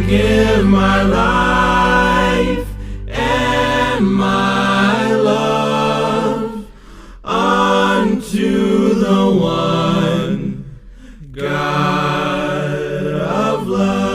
give my life and my love unto the one God of love.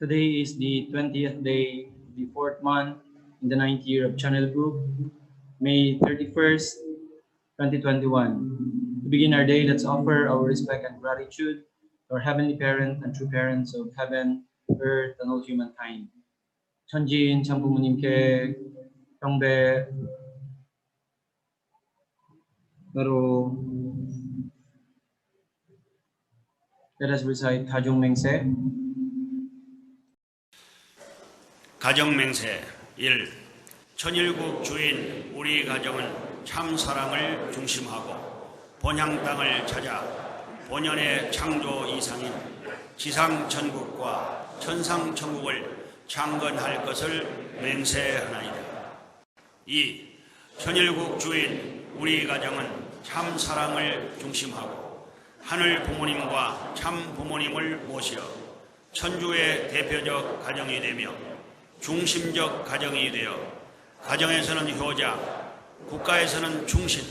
Today is the 20th day of the 4th month in the 9th year of Channel Group, May 31st, 2021. To begin our day, let's offer our respect and gratitude to our Heavenly Parent and true parents of heaven, earth, and all humankind. 천지인 참부모님께 경배, 나로. Let us recite 가정맹세. 가정맹세 1. 천일국 주인 우리 가정은 참 사랑을 중심하고 본향 땅을 찾아 본연의 창조 이상인 지상 천국과 천상 천국을 창건할 것을 맹세하나이다. 2. 천일국 주인 우리 가정은 참 사랑을 중심하고 하늘 부모님과 참 부모님을 모시어 천주의 대표적 가정이 되며 중심적 가정이 되어 가정에서는 효자, 국가에서는 충신,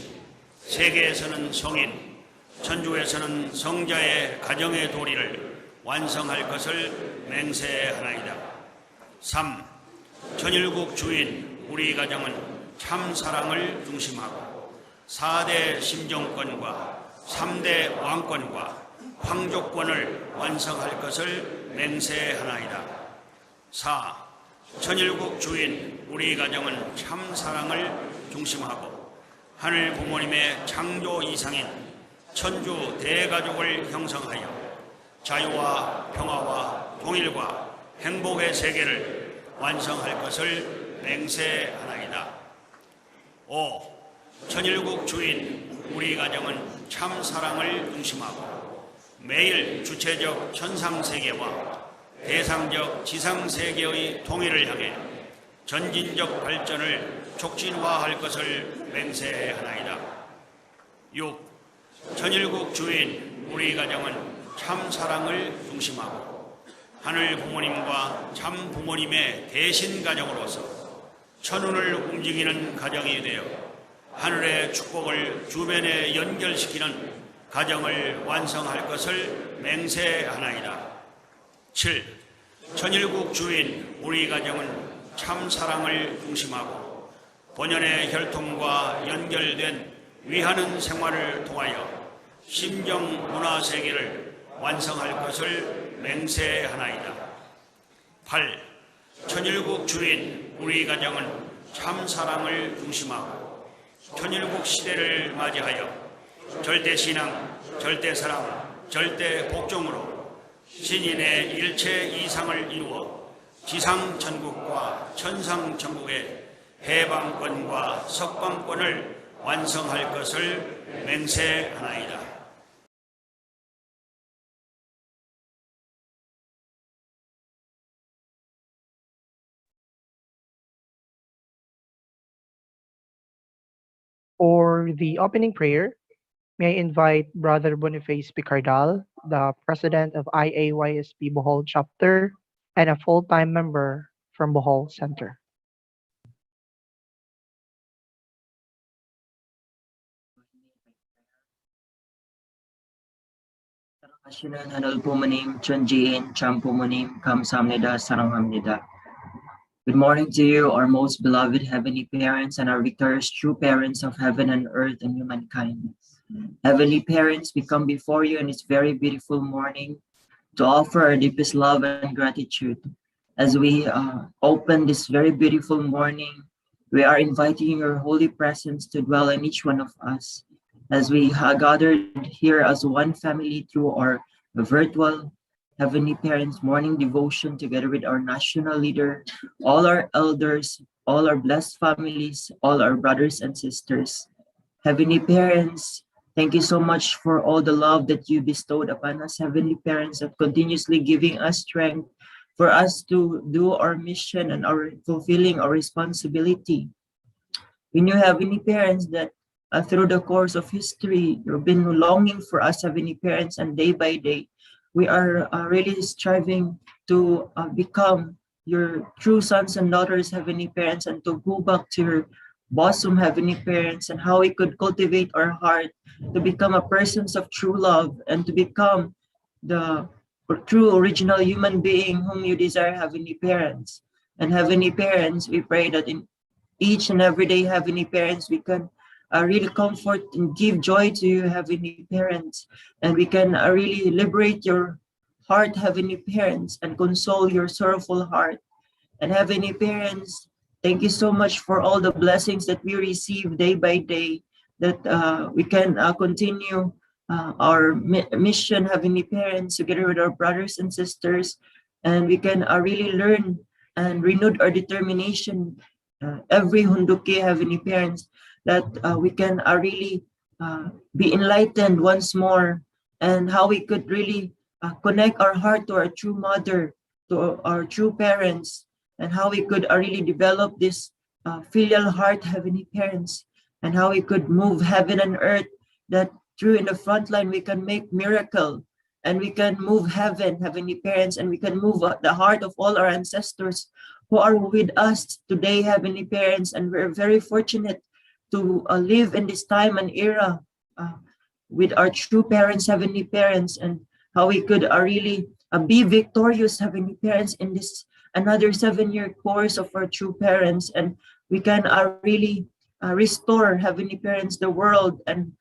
세계에서는 성인, 천주에서는 성자의 가정의 도리를 완성할 것을 맹세하나이다. 3. 천일국 주인 우리 가정은 참 사랑을 중심하고 4대 심정권과 3대 왕권과 황족권을 완성할 것을 맹세하나이다. 4. 천일국 주인 우리 가정은 참 사랑을 중심하고 하늘 부모님의 창조 이상인 천주 대가족을 형성하여 자유와 평화와 통일과 행복의 세계를 완성할 것을 맹세하나이다. 5. 천일국 주인 우리 가정은 참 사랑을 중심하고 매일 주체적 천상세계와 대상적 지상세계의 통일을 향해 전진적 발전을 촉진화할 것을 맹세하나이다. 6. 천일국 주인 우리 가정은 참 사랑을 중심하고 하늘 부모님과 참 부모님의 대신 가정으로서 천운을 움직이는 가정이 되어 하늘의 축복을 주변에 연결시키는 가정을 완성할 것을 맹세하나이다. 7. 천일국 주인 우리 가정은 참 사랑을 중심하고 본연의 혈통과 연결된 위하는 생활을 통하여 심정 문화 세계를 완성할 것을 맹세하나이다. 8. 천일국 주인 우리 가정은 참 사랑을 중심하고 천일국 시대를 맞이하여 절대신앙, 절대사랑, 절대복종으로 신인의 일체 이상을 이루어 지상천국과 천상천국의 해방권과 석방권을 완성할 것을 맹세하나이다. For the opening prayer, may I invite Brother Boniface Picardal, the President of IAYSP Bohol Chapter and a full-time member from Bohol Center. Ashinan hanal pumanim, chunjiin, champumanim, kamsamnida, saranghamnida. Good morning to you, our most beloved heavenly parents and our victorious true parents of heaven and earth and humankind. Heavenly parents, we come before you in this very beautiful morning to offer our deepest love and gratitude. As we open this very beautiful morning, we are inviting your holy presence to dwell in each one of us. As we gathered here as one family through our virtual Heavenly Parents morning devotion together with our national leader, all our elders, all our blessed families, all our brothers and sisters. Heavenly Parents, thank you so much for all the love that you bestowed upon us, Heavenly Parents, of continuously giving us strength for us to do our mission and our fulfilling our responsibility. We knew, Heavenly Parents, that through the course of history, you've been longing for us, Heavenly Parents, and day by day, we are really striving to become your true sons and daughters, Heavenly Parents, and to go back to your bosom, Heavenly Parents, and how we could cultivate our heart to become a persons of true love and to become the true original human being whom you desire, Heavenly Parents. And Heavenly Parents, we pray that in each and every day, Heavenly Parents, we can really comfort and give joy to you, Heavenly Parents, and we can really liberate your heart, Heavenly Parents, and console your sorrowful heart. And Heavenly Parents, thank you so much for all the blessings that we receive day by day, that we can continue our mission, Heavenly Parents, together with our brothers and sisters, and we can really learn and renew our determination every hunduki, Heavenly Parents, that we can really be enlightened once more, and how we could really connect our heart to our true mother, to our true parents, and how we could really develop this filial heart, Heavenly Parents, and how we could move heaven and earth, that through in the front line we can make miracle, and we can move heaven, Heavenly Parents, and we can move the heart of all our ancestors who are with us today, Heavenly Parents, and we're very fortunate to live in this time and era with our true parents, Heavenly Parents, and how we could really be victorious, Heavenly Parents, in this another 7-year course of our true parents, and we can really restore, Heavenly Parents, the world and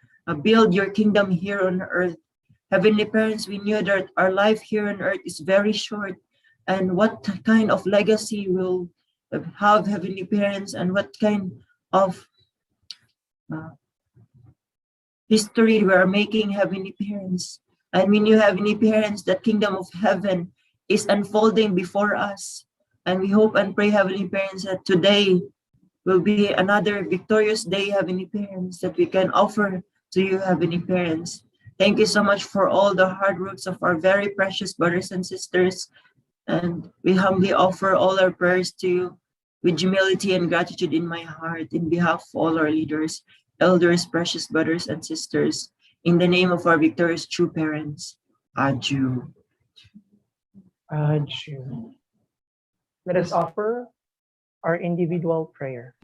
build your kingdom here on earth. Heavenly Parents, we knew that our life here on earth is very short, and what kind of legacy will have heavenly parents and what kind of history we are making heavenly parents. And we knew heavenly parents, that kingdom of heaven is unfolding before us. And we hope and pray, heavenly parents, that today will be another victorious day, heavenly parents, that we can offer to you, heavenly parents. Thank you so much for all the hard works of our very precious brothers and sisters. And we humbly offer all our prayers to you with humility and gratitude in my heart, in behalf of all our leaders, elders, precious brothers and sisters, in the name of our victorious true parents. Adieu. Adieu. Let us offer our individual prayer.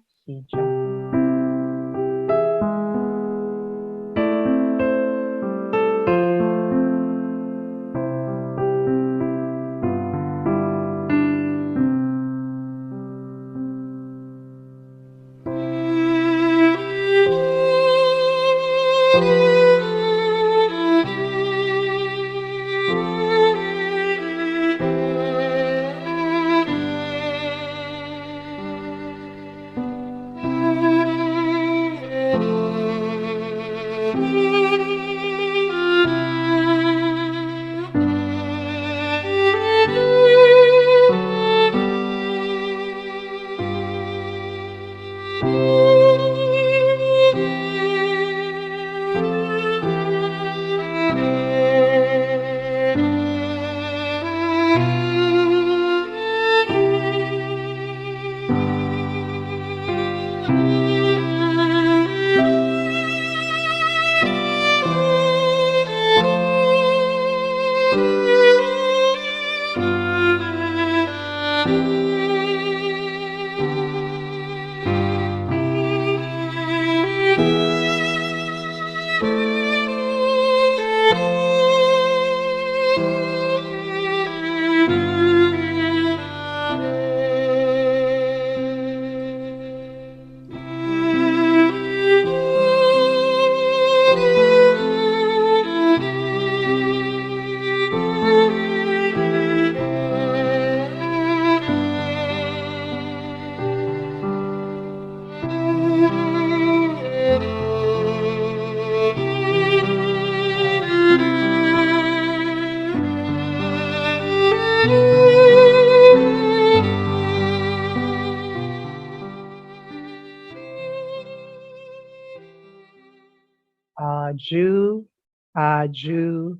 Adieu, adieu,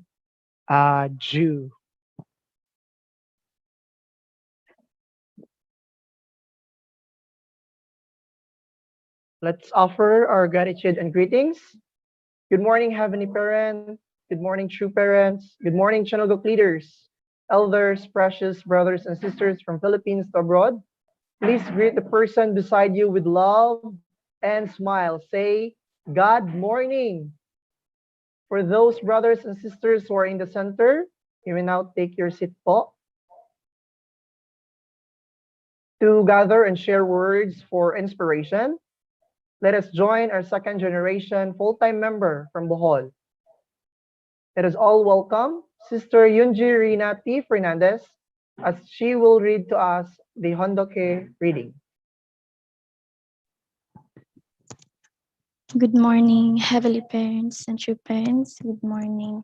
adieu. Let's offer our gratitude and greetings. Good morning, Heavenly Parent. Good morning, true parents. Good morning, Channel Group leaders, elders, precious brothers and sisters from Philippines to abroad. Please greet the person beside you with love and smile. Say, God morning. For those brothers and sisters who are in the center, you may now take your seat po to gather and share words for inspiration. Let us join our second generation full-time member from Bohol. Let us all welcome Sister Yunji Rinati Fernandez as she will read to us the Hondoke reading. Good morning, heavenly parents and true parents. Good morning,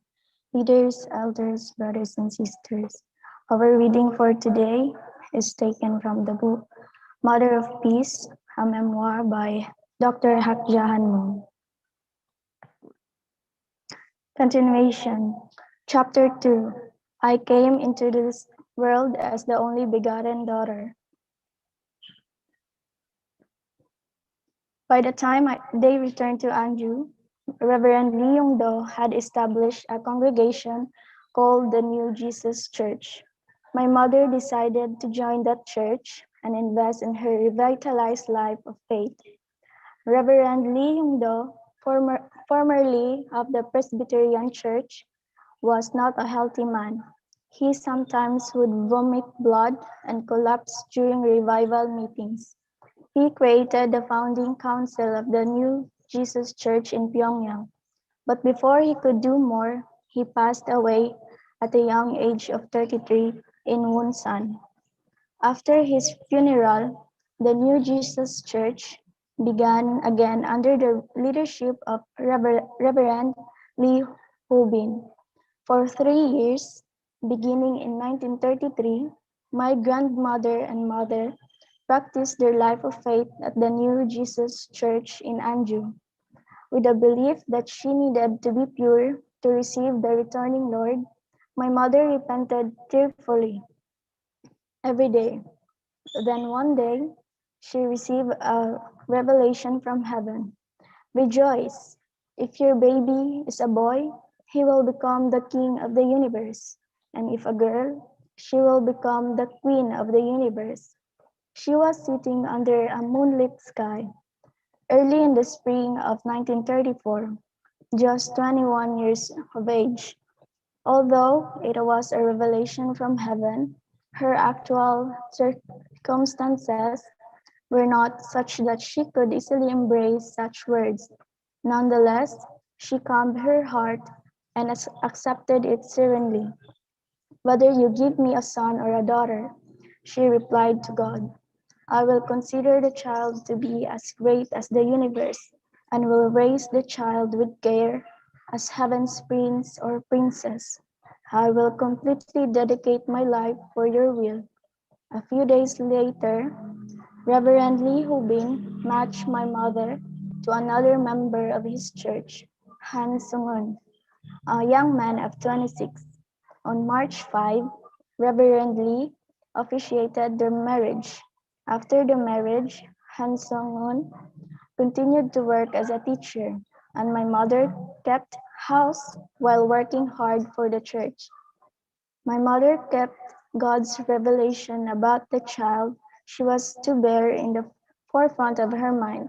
leaders, elders, brothers, and sisters. Our reading for today is taken from the book Mother of Peace, a memoir by Dr. Hakjahan Moon. Continuation, Chapter 2. I came into this world as the only begotten daughter. By the time they returned to Anju, Reverend Lee Yong-do had established a congregation called the New Jesus Church. My mother decided to join that church and invest in her revitalized life of faith. Reverend Lee Yong-do, formerly of the Presbyterian Church, was not a healthy man. He sometimes would vomit blood and collapse during revival meetings. He created the founding council of the New Jesus Church in Pyongyang. But before he could do more, he passed away at a young age of 33 in Wonsan. After his funeral, The New Jesus Church began again under the leadership of Reverend Lee Hubin. For 3 years, beginning in 1933, my grandmother and mother practiced their life of faith at the New Jesus Church in Anju, with the belief that she needed to be pure to receive the returning Lord. My mother repented tearfully every day. Then one day, she received a revelation from heaven. Rejoice! If your baby is a boy, he will become the king of the universe. And if a girl, she will become the queen of the universe. She was sitting under a moonlit sky early in the spring of 1934, just 21 years of age. Although it was a revelation from heaven, her actual circumstances were not such that she could easily embrace such words. Nonetheless, she calmed her heart and accepted it serenely. Whether you give me a son or a daughter, she replied to God, I will consider the child to be as great as the universe, and will raise the child with care as heaven's prince or princess. I will completely dedicate my life for your will. A few days later, Reverend Lee Hubin matched my mother to another member of his church, Han Sungun, a young man of 26. On March 5, Reverend Lee officiated their marriage. After the marriage, Han Sungun continued to work as a teacher, and my mother kept house while working hard for the church. My mother kept God's revelation about the child she was to bear in the forefront of her mind.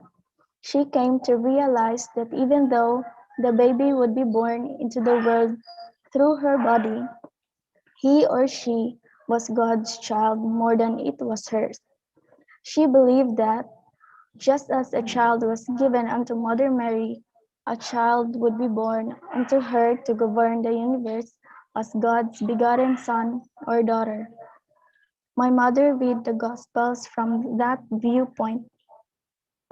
She came to realize that even though the baby would be born into the world through her body, he or she was God's child more than it was hers. She believed that just as a child was given unto Mother Mary, a child would be born unto her to govern the universe as God's begotten son or daughter. My mother read the Gospels from that viewpoint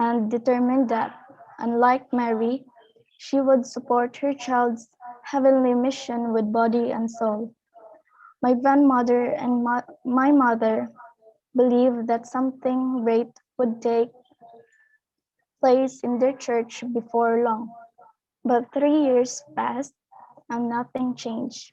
and determined that, unlike Mary, she would support her child's heavenly mission with body and soul. My grandmother and my mother believed that something great would take place in their church before long. But 3 years passed and nothing changed.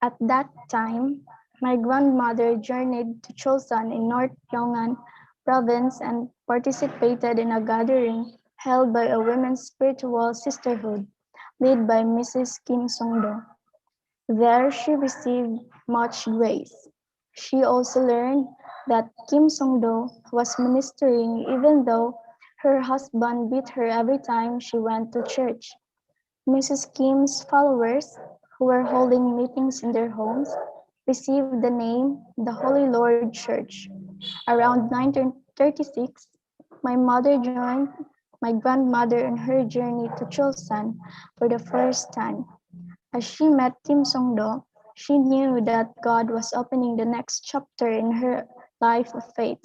At that time, my grandmother journeyed to Chosun in North Pyongan province and participated in a gathering held by a women's spiritual sisterhood led by Mrs. Kim Songdo. There she received much grace. She also learned that Kim Songdo was ministering even though her husband beat her every time she went to church. Mrs. Kim's followers, who were holding meetings in their homes, received the name the Holy Lord Church. Around 1936, my mother joined my grandmother on her journey to Chosun for the first time. As she met Kim Songdo, she knew that God was opening the next chapter in her life of faith.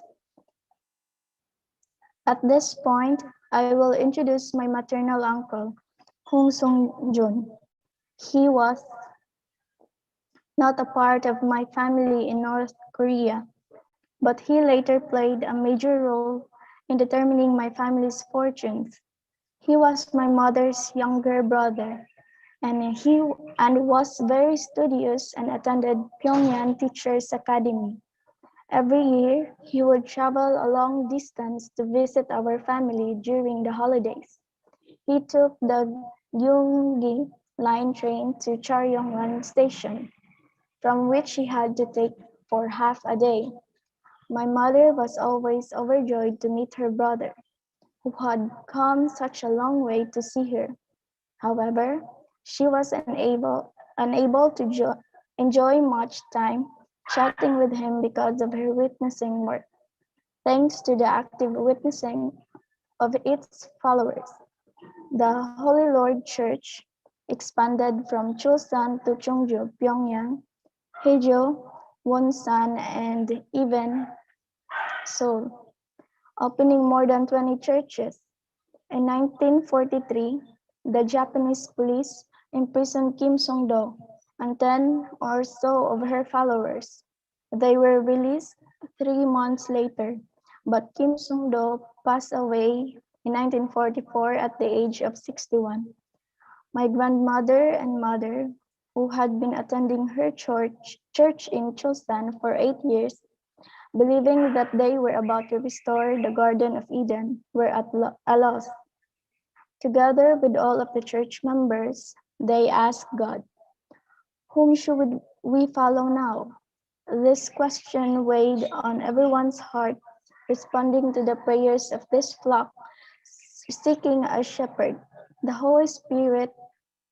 At this point, I will introduce my maternal uncle, Hong Sung Jun. He was not a part of my family in North Korea, but he later played a major role in determining my family's fortunes. He was my mother's younger brother, and was very studious and attended Pyongyang Teachers Academy. Every year, he would travel a long distance to visit our family during the holidays. He took the Gyeonggi Line train to Charyongwan Station, from which he had to take for half a day. My mother was always overjoyed to meet her brother, who had come such a long way to see her. However, she was unable to enjoy much time chatting with him because of her witnessing work. Thanks to the active witnessing of its followers, the Holy Lord Church expanded from Chosun to Cheongju, Pyongyang, Haejo, Wonsan, and even Seoul. opening more than 20 churches. In 1943, the Japanese police imprisoned Kim Song-do and 10 or so of her followers. They were released 3 months later, but Kim Song-do passed away in 1944 at the age of 61. My grandmother and mother, who had been attending her church in Chulstan for 8 years, believing that they were about to restore the Garden of Eden, were at a loss. Together with all of the church members, they asked God, "Whom should we follow now?" This question weighed on everyone's heart, responding to the prayers of this flock seeking a shepherd. The Holy Spirit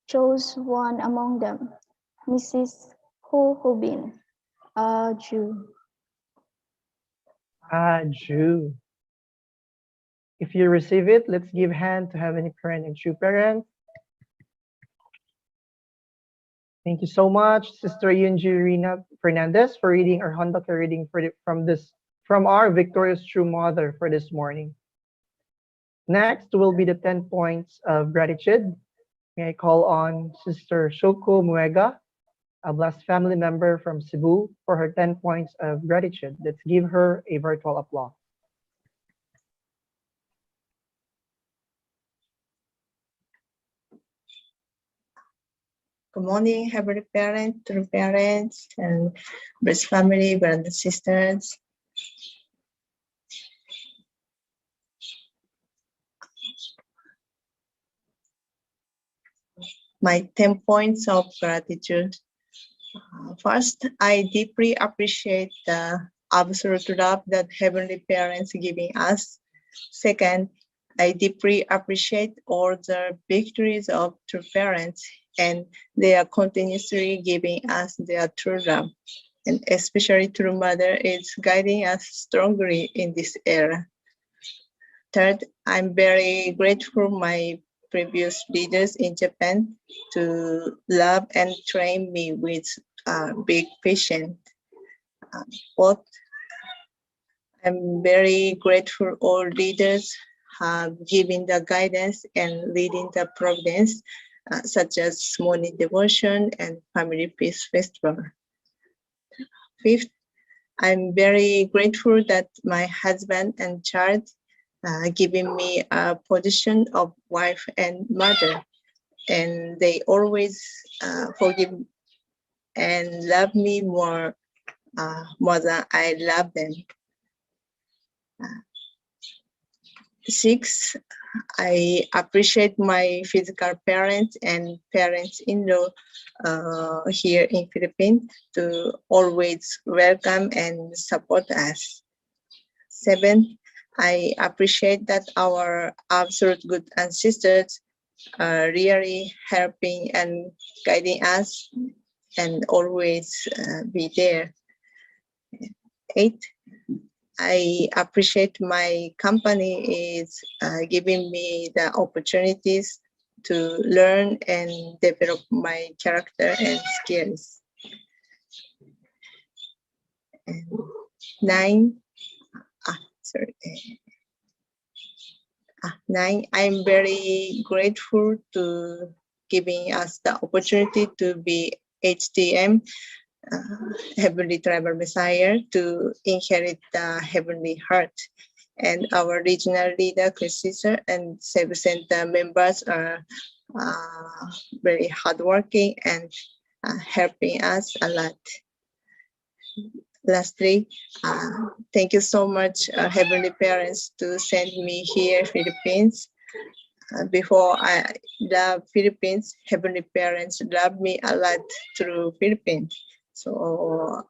chose one among them, Mrs. Hu Hubin, a Jew. Jew. If you receive it, let's give hand to Heavenly Parent and True Parent. Thank you so much, Sister Yunjirina Fernandez, for reading our Handaka reading from our victorious True Mother for this morning. Next will be the 10 points of gratitude. May I call on Sister Shoko Muega, a blessed family member from Cebu, for her 10 points of gratitude. Let's give her a virtual applause. Good morning, Heavenly Parent, True Parents, and blessed family, brothers and sisters. My 10 points of gratitude. First, I deeply appreciate the absolute love that Heavenly Parents giving us. Second, I deeply appreciate all the victories of True Parents, and they are continuously giving us their true love. And especially True Mother is guiding us strongly in this era. Third, I'm very grateful my previous leaders in Japan to love and train me with big patience. Fourth, I'm very grateful all leaders have given the guidance and leading the providence, such as morning devotion and family peace festival. Fifth, I'm very grateful that my husband and child giving me a position of wife and mother, and they always forgive and love me more than I love them. Six, I appreciate my physical parents and parents-in-law here in Philippines to always welcome and support us. Seven, I appreciate that our absolute good ancestors are really helping and guiding us and always be there. Eight, I appreciate my company is giving me the opportunities to learn and develop my character and skills. And nine, I'm very grateful to giving us the opportunity to be HTM, Heavenly Tribal Messiah, to inherit the Heavenly Heart. And our regional leader, Chris Caesar, and Service Center members are very hardworking and helping us a lot. Lastly, thank you so much, Heavenly Parents, to send me here, Philippines. Before I love Philippines, Heavenly Parents love me a lot through Philippines. So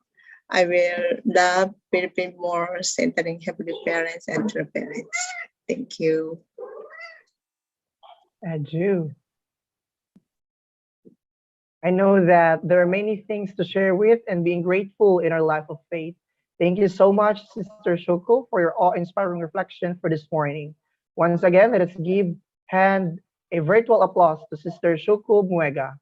I will love Philippines more, centering Heavenly Parents and True Parents. Thank you. Jew. I know that there are many things to share with and being grateful in our life of faith. Thank you so much, Sister Shoko, for your awe-inspiring reflection for this morning. Once again, let us give hand a virtual applause to Sister Shoko Muega.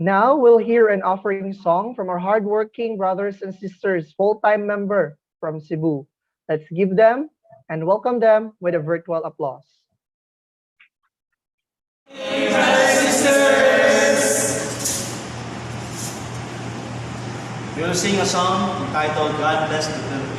Now we'll hear an offering song from our hardworking brothers and sisters, full-time member from Cebu. Let's give them and welcome them with a virtual applause. We will sing a song entitled God Bless the Philippines.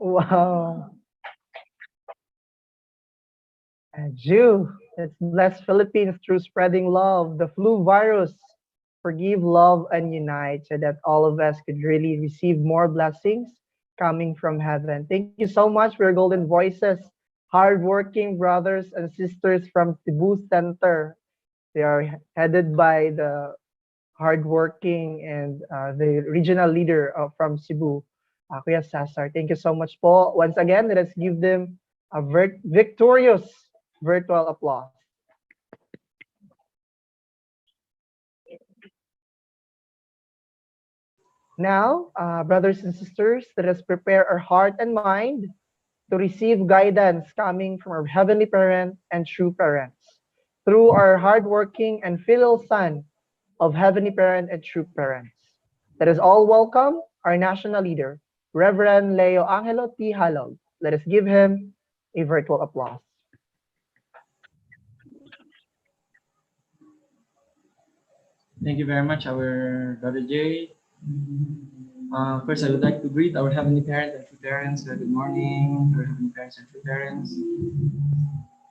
Wow. And you, let's bless Philippines through spreading love, the flu virus. Forgive, love, and unite so that all of us could really receive more blessings coming from heaven. Thank you so much for your golden voices, hardworking brothers and sisters from Cebu Center. They are headed by the hardworking and the regional leader from Cebu, Kuya Cesar. Thank you so much po. Once again, let us give them a victorious virtual applause. Now, brothers and sisters, let us prepare our heart and mind to receive guidance coming from our Heavenly Parent and true parents through our hardworking and filial Son of Heavenly Parent and true parents. Let us all welcome our national leader, Reverend Leo Angelo T. Halog. Let us give him a virtual applause. Thank you very much, our Brother Jay. First, I would like to greet our Heavenly Parent and true parents. Good morning, our Heavenly Parents and true parents.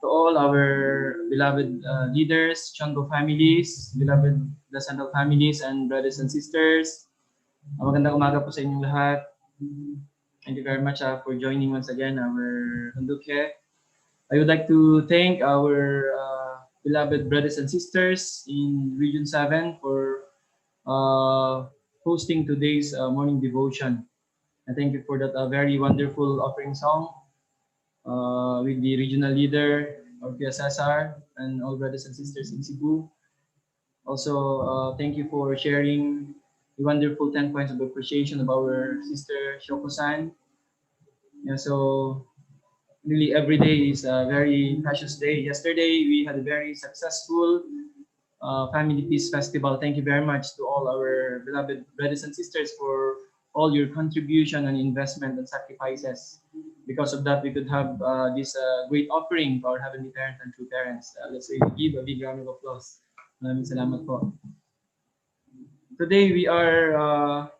To all our beloved leaders, Chango families, beloved Dasandal families, and brothers and sisters. Magandang umaga po sa inyong lahat. Thank you very much for joining once again our Hunduke. I would like to thank our beloved brothers and sisters in Region 7 for hosting today's morning devotion. And thank you for that very wonderful offering song with the regional leader, Kuya Cesar, and all brothers and sisters in Cebu. Also, thank you for sharing the wonderful 10 points of appreciation of our sister Shoko-san. Yeah, so really every day is a very precious day. Yesterday we had a very successful Family Peace Festival. Thank you very much to all our beloved brothers and sisters for all your contribution and investment and sacrifices. Because of that, we could have this great offering to our Heavenly Parent and True Parents. Let's say give a big round of applause. Maraming salamat po. Today we are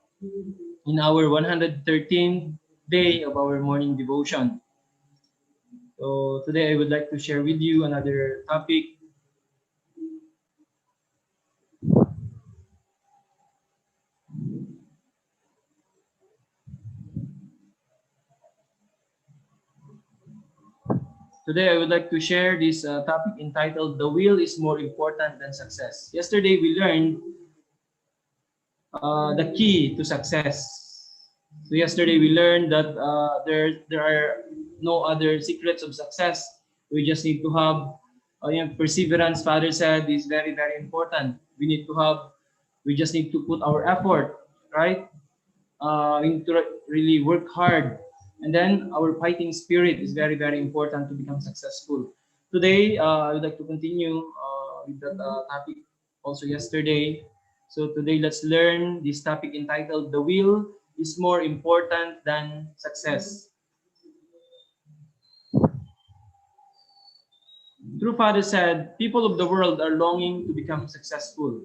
in our 113th day of our morning devotion. So today I would like to share with you another topic. Today I would like to share this topic entitled "The Will is More Important Than Success." Yesterday we learned the key to success. So yesterday we learned that there are no other secrets of success. We just need to have perseverance. Father said is very important. We just need to put our effort, right? We need to really work hard, and then our fighting spirit is very important to become successful. Today I would like to continue with that topic also yesterday. So today let's learn this topic entitled "The Will is More Important Than Success." True Father said, people of the world are longing to become successful.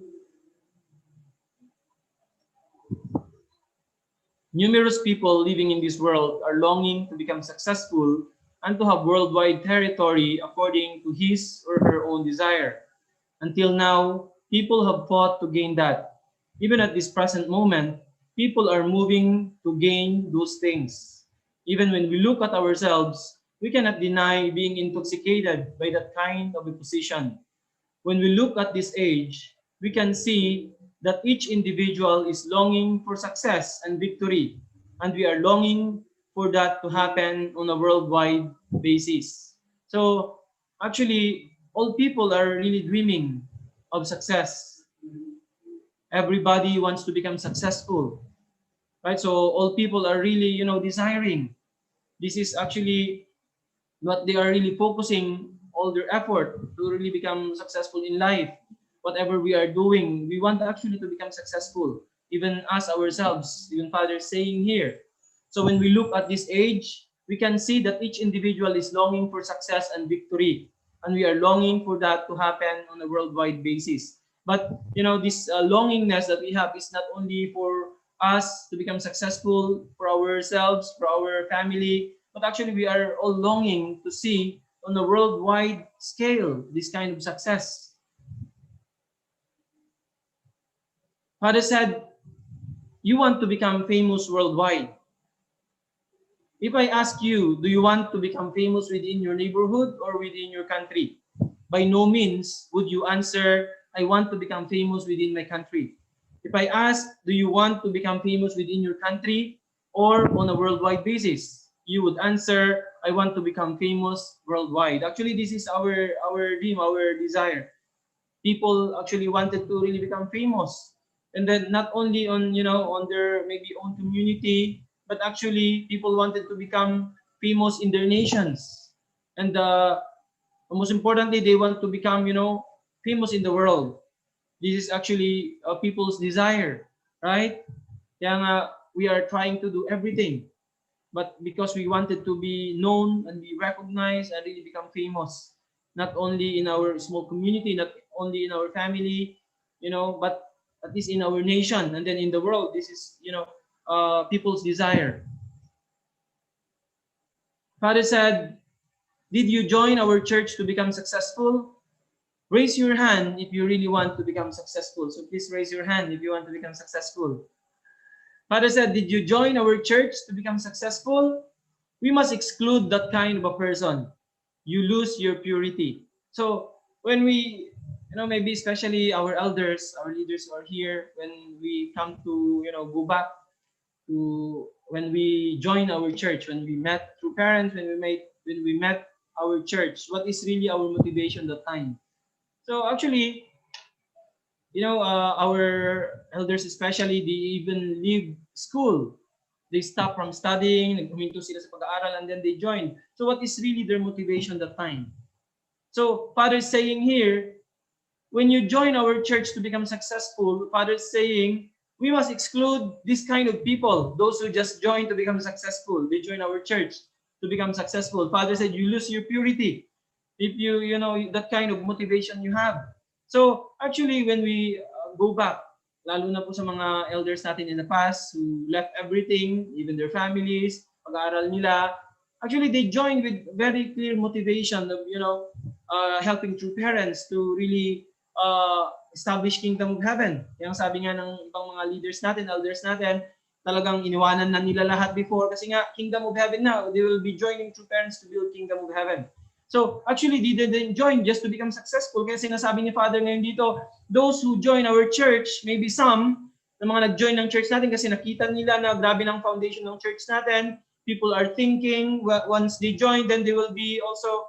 Numerous people living in this world are longing to become successful and to have worldwide territory according to his or her own desire. Until now, people have fought to gain that. Even at this present moment, people are moving to gain those things. Even when we look at ourselves, we cannot deny being intoxicated by that kind of a position. When we look at this age, we can see that each individual is longing for success and victory, and we are longing for that to happen on a worldwide basis. So actually, all people are really dreaming of success. Everybody wants to become successful, right? So all people are really, desiring. This is actually what they are really focusing all their effort to really become successful in life. Whatever we are doing, we want actually to become successful, even us ourselves, even Father saying here. So when we look at this age, we can see that each individual is longing for success and victory, and we are longing for that to happen on a worldwide basis. But this longingness that we have is not only for us to become successful, for ourselves, for our family, but actually we are all longing to see on a worldwide scale this kind of success. Father said, you want to become famous worldwide. If I ask you, do you want to become famous within your neighborhood or within your country? By no means would you answer, I want to become famous within my country. If I ask, do you want to become famous within your country or on a worldwide basis? You would answer, I want to become famous worldwide. Actually, this is our dream, our desire. People actually wanted to really become famous, and then not only on on their maybe own community, but actually people wanted to become famous in their nations, and most importantly, they want to become famous in the world. This is actually people's desire, right? Kaya nga, we are trying to do everything, but because we wanted to be known and be recognized and really become famous, not only in our small community, not only in our family, but at least in our nation and then in the world. This is people's desire. Father said, did you join our church to become successful? Raise your hand if you really want to become successful. So please raise your hand if you want to become successful. Father said, did you join our church to become successful? We must exclude that kind of a person. You lose your purity. So when we, maybe especially our elders, our leaders who are here, when we come to, go back to when we join our church, when we met through parents, when we met our church, what is really our motivation that time? So actually, Our elders especially, they even leave school. They stop from studying, naghuminto sila sa pag-aaral, and then they join. So what is really their motivation that time? So Father is saying here, when you join our church to become successful, Father is saying, we must exclude this kind of people, those who just join to become successful. They join our church to become successful. Father said, you lose your purity if that kind of motivation you have. So actually, when we go back, lalo na po sa mga elders natin in the past who left everything, even their families, pag-aaral nila, actually they joined with very clear motivation of, helping true parents to really establish kingdom of heaven. Yung sabi nga ng ibang mga leaders natin, elders natin, talagang iniwanan na nila lahat before kasi nga kingdom of heaven now. They will be joining true parents to build kingdom of heaven. So actually, they didn't join just to become successful. Kaya sinasabi ni Father ngayon dito, those who join our church, maybe some, na mga nag-join ng church natin kasi nakita nila na grabe ng foundation ng church natin, people are thinking, once they join, then they will be also,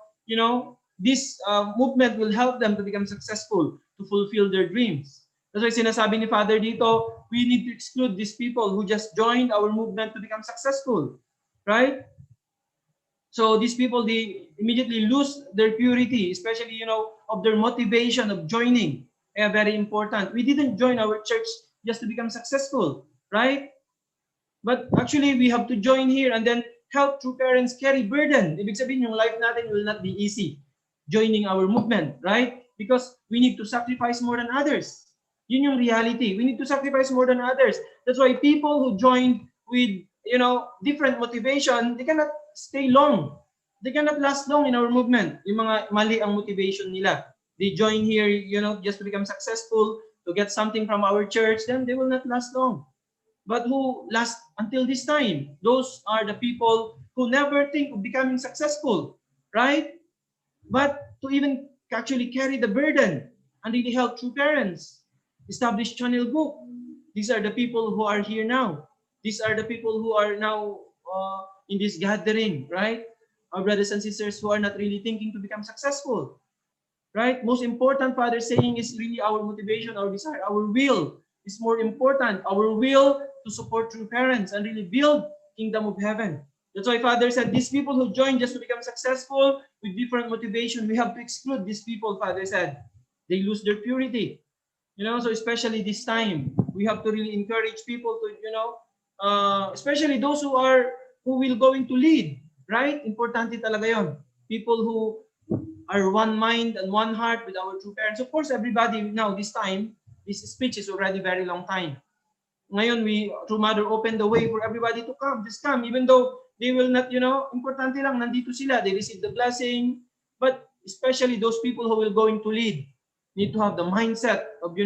this movement will help them to become successful, to fulfill their dreams. That's why sinasabi ni Father dito, we need to exclude these people who just joined our movement to become successful. Right? So these people, they immediately lose their purity, especially, of their motivation of joining. Very important. We didn't join our church just to become successful, right? But actually, we have to join here and then help true parents carry burden. Ibig sabihin, yung life natin will not be easy joining our movement, right? Because we need to sacrifice more than others. Yun yung reality. We need to sacrifice more than others. That's why people who joined with, different motivation, they cannot stay long. They cannot last long in our movement. Yung mga mali ang motivation nila. They join here, just to become successful, to get something from our church, then they will not last long. But who last until this time? Those are the people who never think of becoming successful, right? But to even actually carry the burden and really help true parents, establish channel book. These are the people who are here now. These are the people who are now in this gathering, right? Our brothers and sisters who are not really thinking to become successful, right? Most important, Father saying, is really our motivation, our desire, our will is more important. Our will to support true parents and really build kingdom of heaven. That's why Father said, these people who join just to become successful with different motivation, we have to exclude these people, Father said. They lose their purity. So especially this time, we have to really encourage people to, especially those who will going to lead, right? Importante talaga yon. People who are one mind and one heart with our true parents. Of course, everybody now, this time, this speech is already very long time. Ngayon, True Mother opened the way for everybody to come. Just come, even though they will not, importante lang, nandito sila, they receive the blessing. But especially those people who will going to lead, need to have the mindset of,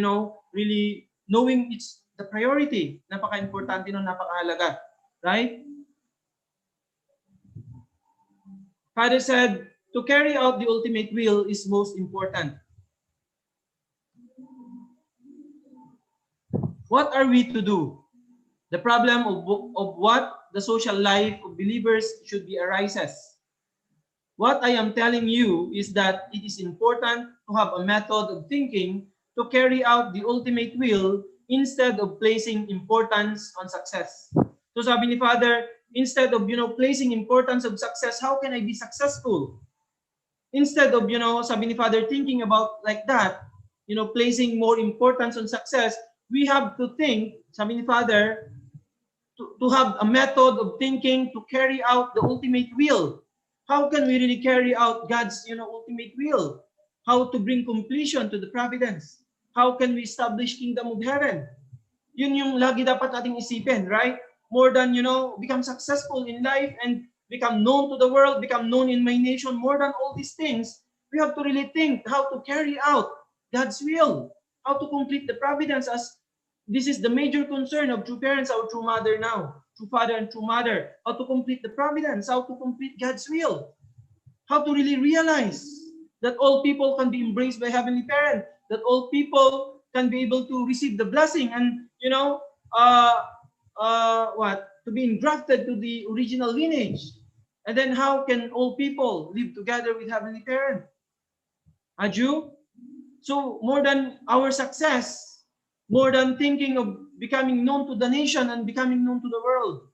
really knowing it's the priority. Napaka-importante nun, napakahalaga. Right? Father said, to carry out the ultimate will is most important. What are we to do? The problem of what the social life of believers should be arises. What I am telling you is that it is important to have a method of thinking to carry out the ultimate will instead of placing importance on success. So sabi ni Father, instead of, placing importance of success, how can I be successful? Instead of, sabi ni Father, thinking about like that, placing more importance on success, we have to think, sabi ni Father, to have a method of thinking to carry out the ultimate will. How can we really carry out God's, ultimate will? How to bring completion to the providence? How can we establish kingdom of heaven? Yun yung lagi dapat nating isipin, right? More than, become successful in life and become known to the world, become known in my nation, more than all these things, we have to really think how to carry out God's will, how to complete the providence, as this is the major concern of true parents, our true mother now, true father and true mother, how to complete the providence, how to complete God's will, how to really realize that all people can be embraced by Heavenly Parent, that all people can be able to receive the blessing and, to be engrafted to the original lineage. And then how can all people live together with Heavenly Parent? Aju? So more than our success, more than thinking of becoming known to the nation and becoming known to the world,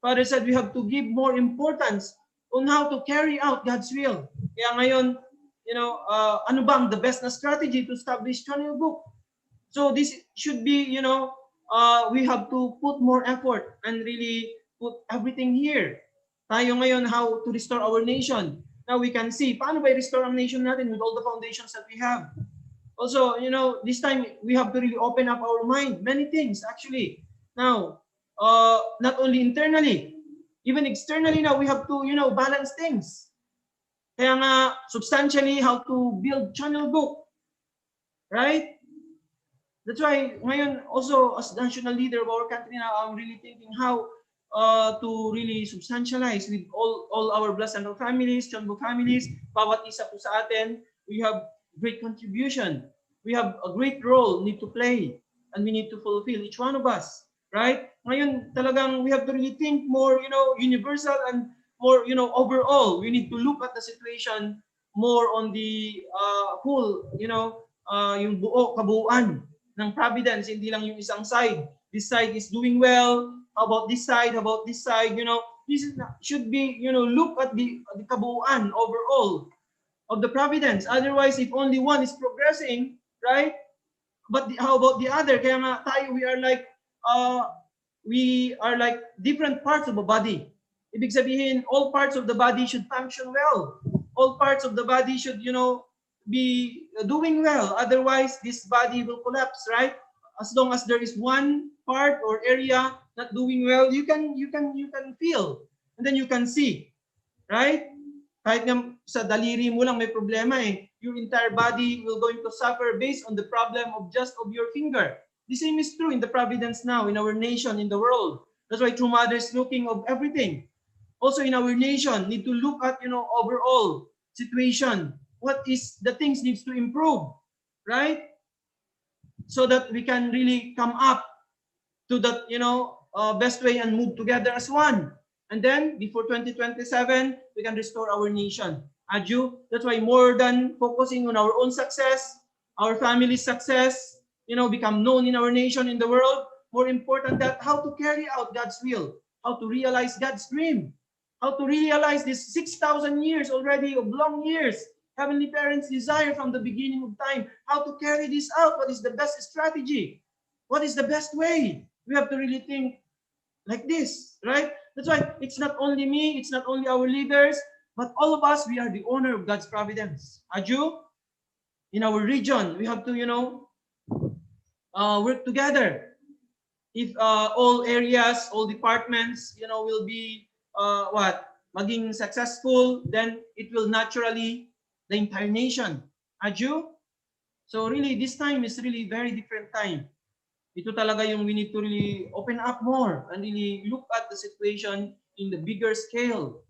Father said we have to give more importance on how to carry out God's will. Kaya ngayon, ano bang the best na strategy to establish channel book? So this should be, we have to put more effort and really put everything here. Tayo ngayon, how to restore our nation. Now we can see, paano ba i-restore ang nation natin with all the foundations that we have? Also, this time we have to really open up our mind. Many things, actually. Now, not only internally, even externally now, we have to, balance things. Kaya nga, substantially, how to build channel book. Right? That's why, ngayon, also, as national leader of our country now, I'm really thinking how to really substantialize with all our blessed and our families, channel families, bawat isa po sa atin, we have great contribution. We have a great role need to play, and we need to fulfill, each one of us. Right? Ngayon, talagang we have to really think more, universal and more, overall. We need to look at the situation more on the whole, yung kabuuan ng providence, hindi lang yung isang side. This side is doing well. How about this side? How about this side? This should be, look at the kabuuan overall of the providence. Otherwise, if only one is progressing, right? But how about the other? Kaya nga tayo, we are like different parts of a body. Ibig sabihin, all parts of the body should function well. All parts of the body should, be doing well. Otherwise, this body will collapse, right? As long as there is one part or area not doing well, you can feel, and then you can see, right? Kahit nga sa daliri mo lang may problema your entire body will going to suffer based on the problem of just of your finger. The same is true in the providence now, in our nation, in the world. That's why True Mother is looking of everything. Also in our nation, need to look at, overall situation. What is the things needs to improve, right? So that we can really come up to that, best way and move together as one. And then before 2027, we can restore our nation. Aju, that's why more than focusing on our own success, our family's success, become known in our nation, in the world, more important that how to carry out God's will, how to realize God's dream, how to realize this 6,000 years already of long years, Heavenly Parents' desire from the beginning of time, how to carry this out, what is the best strategy, what is the best way. We have to really think like this, right? That's why it's not only me, it's not only our leaders, but all of us, we are the owner of God's providence. Aju, in our region, we have to, work together. If all areas, all departments, will be maging successful, then it will naturally the entire nation. Aju? So really, this time is really very different time. Ito talaga yung we need to really open up more and really look at the situation in the bigger scale,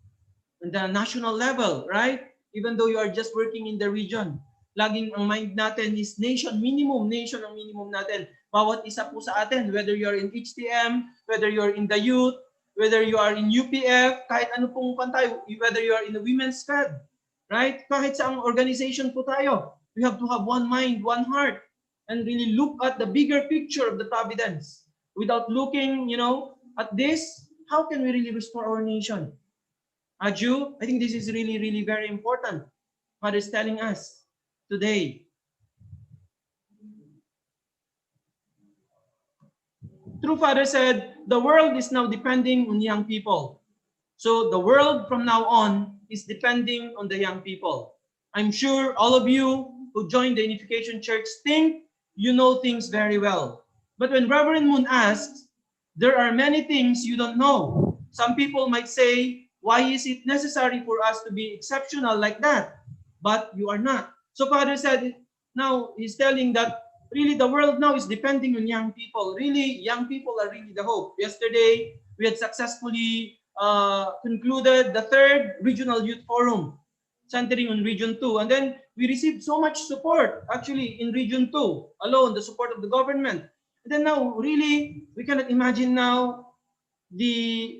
in the national level, right? Even though you are just working in the region, laging ang mind natin is nation minimum ang minimum natin. Bawat isa po sa atin, whether you are in HTM, whether you are in the youth, whether you are in UPF, kahit ano pong tayo, whether you are in the women's fed, right? Kahit sa ang organization po tayo, we have to have one mind, one heart, and really look at the bigger picture of the providence. Without looking, at this, how can we really restore our nation? Aju, I think this is really, really very important. Father is telling us today. True Father said, the world is now depending on young people. So the world from now on is depending on the young people. I'm sure all of you who joined the Unification Church think you know things very well. But when Reverend Moon asks, there are many things you don't know. Some people might say, why is it necessary for us to be exceptional like that? But you are not. So Father said, now he's telling that really the world now is depending on young people. Really, young people are really the hope. Yesterday, we had successfully concluded the 3rd Regional Youth Forum, centering on Region 2. And then we received so much support, actually, in Region 2 alone, the support of the government. And then now, really, we cannot imagine now the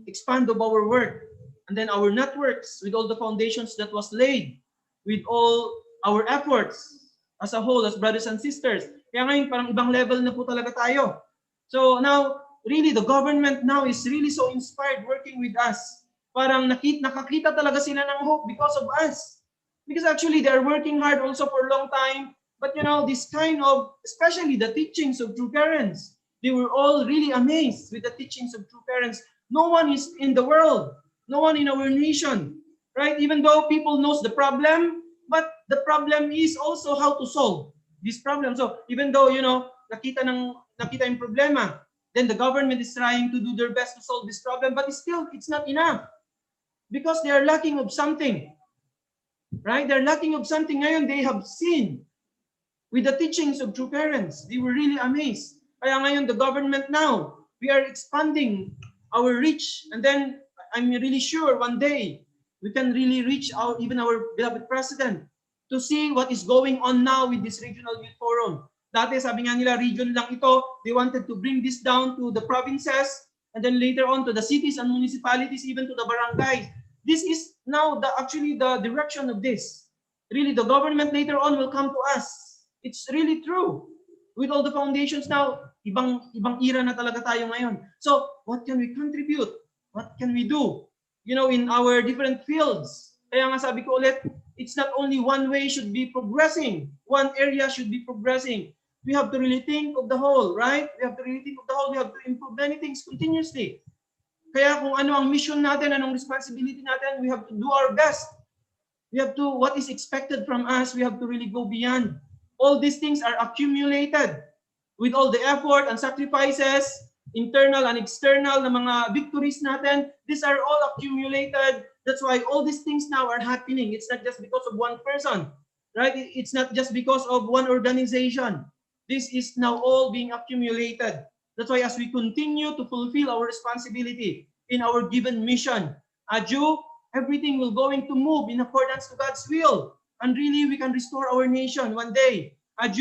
expand of our work. And then our networks with all the foundations that was laid, with all our efforts as a whole, as brothers and sisters. Kaya ngayon, parang ibang level na po talaga tayo. So now, really, the government now is really so inspired working with us. Parang nakakita talaga sila ng hope because of us. Because actually, they are working hard also for a long time. But you know, this kind of, especially the teachings of true parents, they were all really amazed with the teachings of true parents. No one is in the world, no one in our nation, right? Even though people knows the problem, but the problem is also how to solve this problem. So even though, you know, nakita yung problema, then the government is trying to do their best to solve this problem, but it's not enough because they are lacking of something, right? They're lacking of something. Ngayon, they have seen with the teachings of true parents. They were really amazed. Kaya ngayon, the government now, we are expanding our reach. And then, I'm really sure one day, we can really reach out, even our beloved president, to see what is going on now with this regional youth forum. Dati, sabi nga nila, region lang ito. They wanted to bring this down to the provinces, and then later on to the cities and municipalities, even to the barangays. This is now actually the direction of this. Really, the government later on will come to us. It's really true. With all the foundations now, ibang era na talaga tayo ngayon. So, what can we contribute? What can we do? You know, in our different fields. Kaya nga sabi ko ulit, it's not only one way should be progressing. One area should be progressing. We have to really think of the whole, right? We have to really think of the whole. We have to improve many things continuously. Kaya kung ano ang mission natin, anong responsibility natin, we have to do our best. We have to, what is expected from us, we have to really go beyond. All these things are accumulated with all the effort and sacrifices, internal and external na mga victories natin. These are all accumulated. That's why all these things now are happening. It's not just because of one person, right? It's not just because of one organization. This is now all being accumulated. That's why as we continue to fulfill our responsibility in our given mission, everything will going to move in accordance to God's will. And really, we can restore our nation one day. And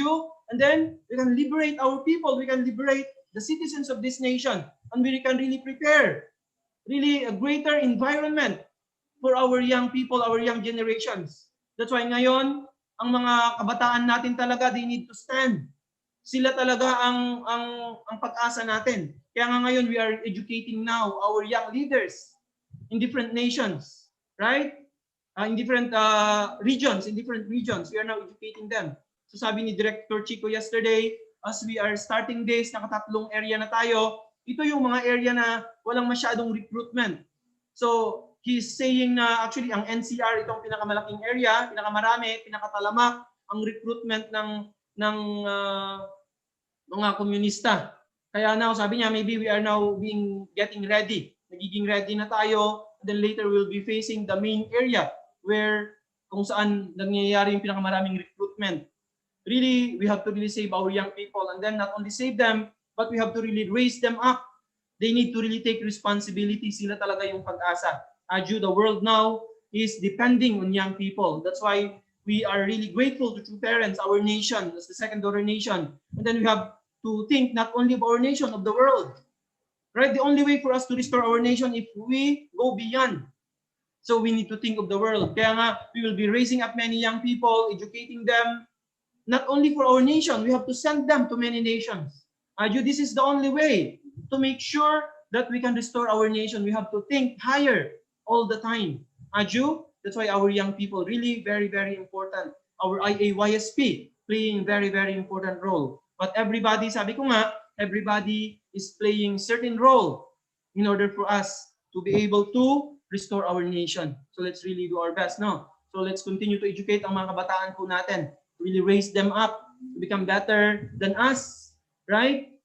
then we can liberate our people. We can liberate the citizens of this nation. And we can really prepare really a greater environment for our young people, our young generations. That's why ngayon, ang mga kabataan natin talaga, they need to stand. Sila talaga ang pag-asa natin. Kaya nga ngayon, we are educating now our young leaders in different nations, right? In different regions, we are now educating them. So sabi ni Director Chico yesterday, as we are starting this, nakatatlong area na tayo, ito yung mga area na walang masyadong recruitment. So he's saying na actually ang NCR itong pinakamalaking area, pinakamarami, pinakatalamak ang recruitment ng mga komunista. Kaya now sabi niya, maybe we are now getting ready. Nagiging ready na tayo. Then later we'll be facing the main area where kung saan nangyayari yung pinakamaraming recruitment. Really, we have to really save our young people, and then not only save them, but we have to really raise them up. They need to really take responsibility. Sila talaga yung pag-asa. The world now is depending on young people. That's why we are really grateful to true parents, our nation, as the second daughter nation. And then we have to think not only of our nation, of the world. Right? The only way for us to restore our nation if we go beyond. So we need to think of the world. Kaya nga, we will be raising up many young people, educating them, not only for our nation, we have to send them to many nations. This is the only way to make sure that we can restore our nation. We have to think higher all the time. That's why our young people really very, very important. Our IAYSP playing very, very important role. But everybody, sabi ko nga, everybody is playing certain role in order for us to be able to restore our nation. So let's really do our best, no? So let's continue to educate ang mga kabataan po natin, to really raise them up to become better than us, right?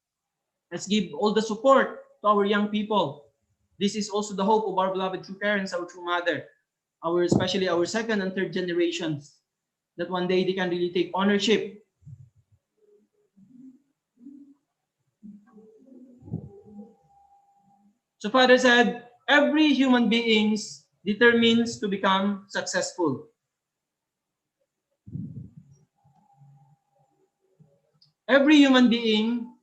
Let's give all the support to our young people. This is also the hope of our beloved true parents, our true mother, especially our second and third generations, that one day they can really take ownership. So Father said, every human being determines to become successful. Every human being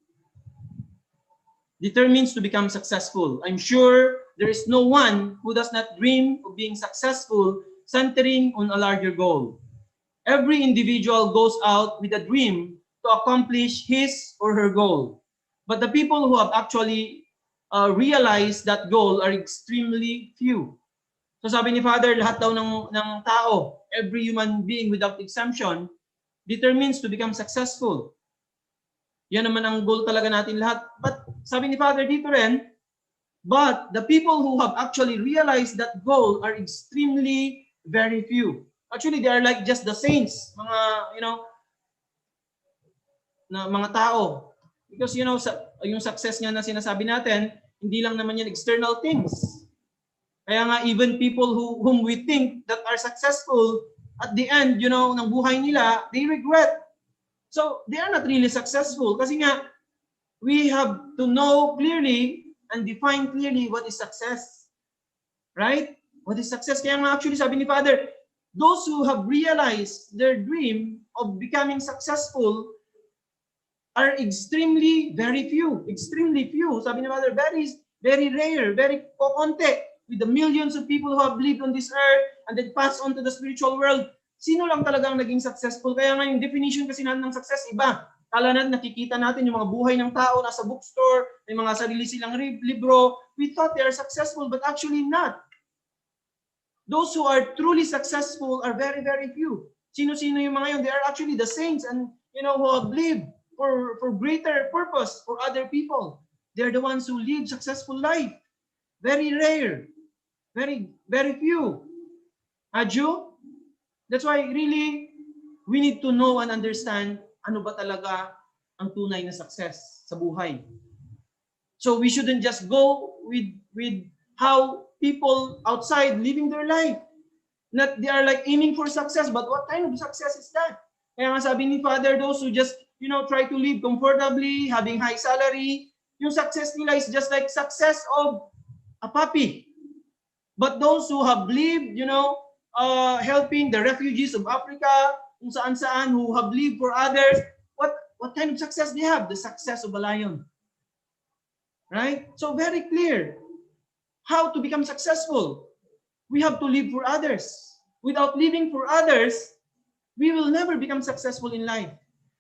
determines to become successful. I'm sure there is no one who does not dream of being successful, centering on a larger goal. Every individual goes out with a dream to accomplish his or her goal. But the people who have actually realized that goal are extremely few. So sabi ni Father, lahat daw ng tao, every human being without exemption, determines to become successful. Yan naman ang goal talaga natin lahat. But sabi ni Father dito rin, but the people who have actually realized that goal are extremely very few. Actually, they are like just the saints, mga, na mga tao. Because, yung success nga na sinasabi natin, hindi lang naman yan external things. Kaya nga, even people whom we think that are successful, at the end, ng buhay nila, they regret. So, they are not really successful. Kasi nga, we have to know clearly and define clearly what is success. Right? What is success? Kaya nga actually sabi ni Father, those who have realized their dream of becoming successful are extremely very few. Extremely few. Sabi ni Father, very, very rare, very konti. With the millions of people who have lived on this earth and then passed on to the spiritual world, sino lang talagang naging successful? Kaya nga yung definition kasi natin ng success, iba. Kala natin, nakikita natin yung mga buhay ng tao nasa bookstore, may mga sarili silang libro. We thought they are successful, but actually not. Those who are truly successful are very, very few. Sino-sino yung mga yun? They are actually the saints and, who have lived for greater purpose for other people. They're the ones who live successful life. Very rare. Very, very few. Adju? That's why really, we need to know and understand ano ba talaga ang tunay na success sa buhay. So we shouldn't just go with how people outside living their life. Not they are like aiming for success, but what kind of success is that? Kaya nga sabi ni Father, those who just, try to live comfortably, having high salary, yung success nila is just like success of a puppy. But those who have lived, helping the refugees of Africa, kung saan-saan, who have lived for others, what kind of success they have? The success of a lion. Right? So very clear how to become successful. We have to live for others. Without living for others, we will never become successful in life.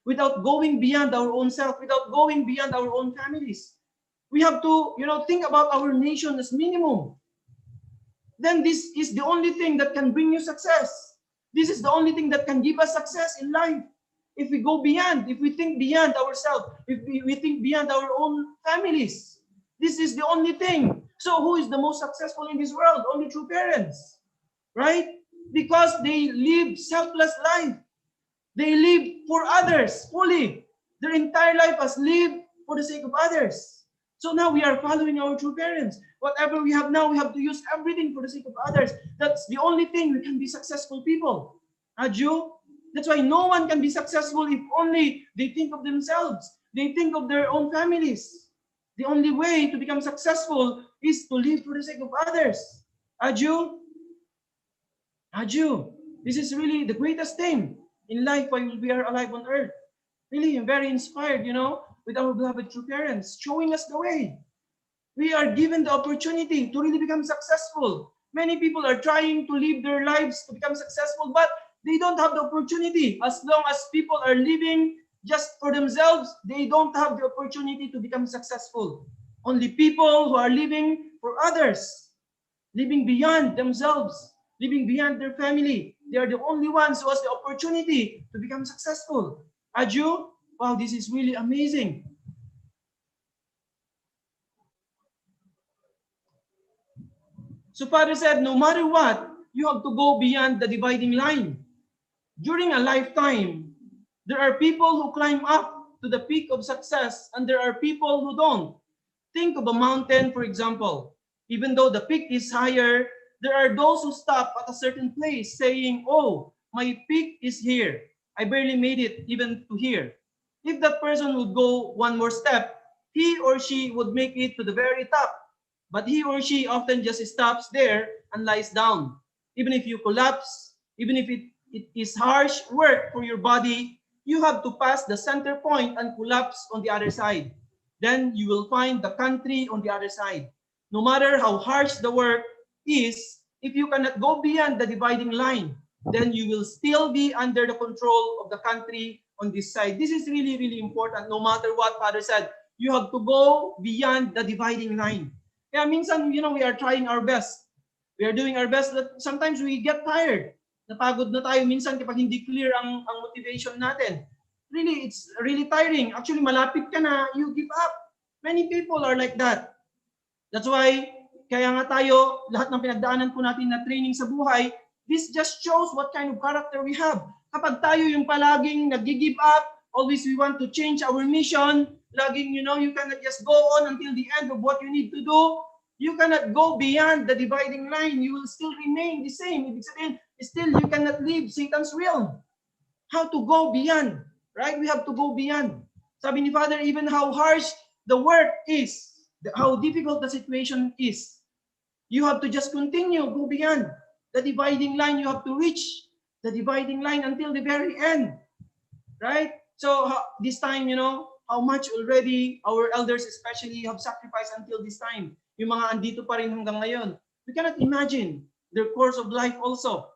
Without going beyond our own self, without going beyond our own families. We have to, think about our nation as minimum. Then this is the only thing that can bring you success. This is the only thing that can give us success in life. If we go beyond, if we think beyond ourselves, if we think beyond our own families, this is the only thing. So who is the most successful in this world? Only true parents, right? Because they live selfless life. They live for others fully. Their entire life has lived for the sake of others. So now we are following our true parents. Whatever we have now, we have to use everything for the sake of others. That's the only thing we can be successful people. Adju? That's why no one can be successful if only they think of themselves. They think of their own families. The only way to become successful is to live for the sake of others. Adju? Adju? This is really the greatest thing in life while we are alive on earth. Really, I'm very inspired, with our beloved true parents, showing us the way. We are given the opportunity to really become successful. Many people are trying to live their lives to become successful, but they don't have the opportunity. As long as people are living just for themselves, they don't have the opportunity to become successful. Only people who are living for others, living beyond themselves, living beyond their family, they are the only ones who has the opportunity to become successful. Adju? Wow, this is really amazing. So Father said, no matter what, you have to go beyond the dividing line. During a lifetime, there are people who climb up to the peak of success and there are people who don't. Think of a mountain, for example. Even though the peak is higher, there are those who stop at a certain place saying, oh, my peak is here. I barely made it even to here. If that person would go one more step, he or she would make it to the very top. But he or she often just stops there and lies down. Even if you collapse, even if it is harsh work for your body, you have to pass the center point and collapse on the other side. Then you will find the country on the other side. No matter how harsh the work is, if you cannot go beyond the dividing line, then you will still be under the control of the country on this side. This is really, really important. No matter what Father said, you have to go beyond the dividing line. Kaya minsan, we are trying our best. We are doing our best, but sometimes we get tired. Napagod na tayo minsan kapag hindi clear ang motivation natin. Really, it's really tiring. Actually, malapit ka na, you give up. Many people are like that. That's why, kaya nga tayo, lahat ng pinagdaanan po natin na training sa buhay, this just shows what kind of character we have. Kapag tayo yung palaging nag-give up, always we want to change our mission, laging, you cannot just go on until the end of what you need to do. You cannot go beyond the dividing line. You will still remain the same. Ibig sabihin, still you cannot leave Satan's realm. How to go beyond, right? We have to go beyond. Sabi ni Father, even how harsh the work is, how difficult the situation is, you have to just continue, go beyond the dividing line. You have to reach the dividing line until the very end, right? So this time, how much already our elders especially have sacrificed until this time. Yung mga andito pa rin hanggang ngayon. We cannot imagine their course of life also.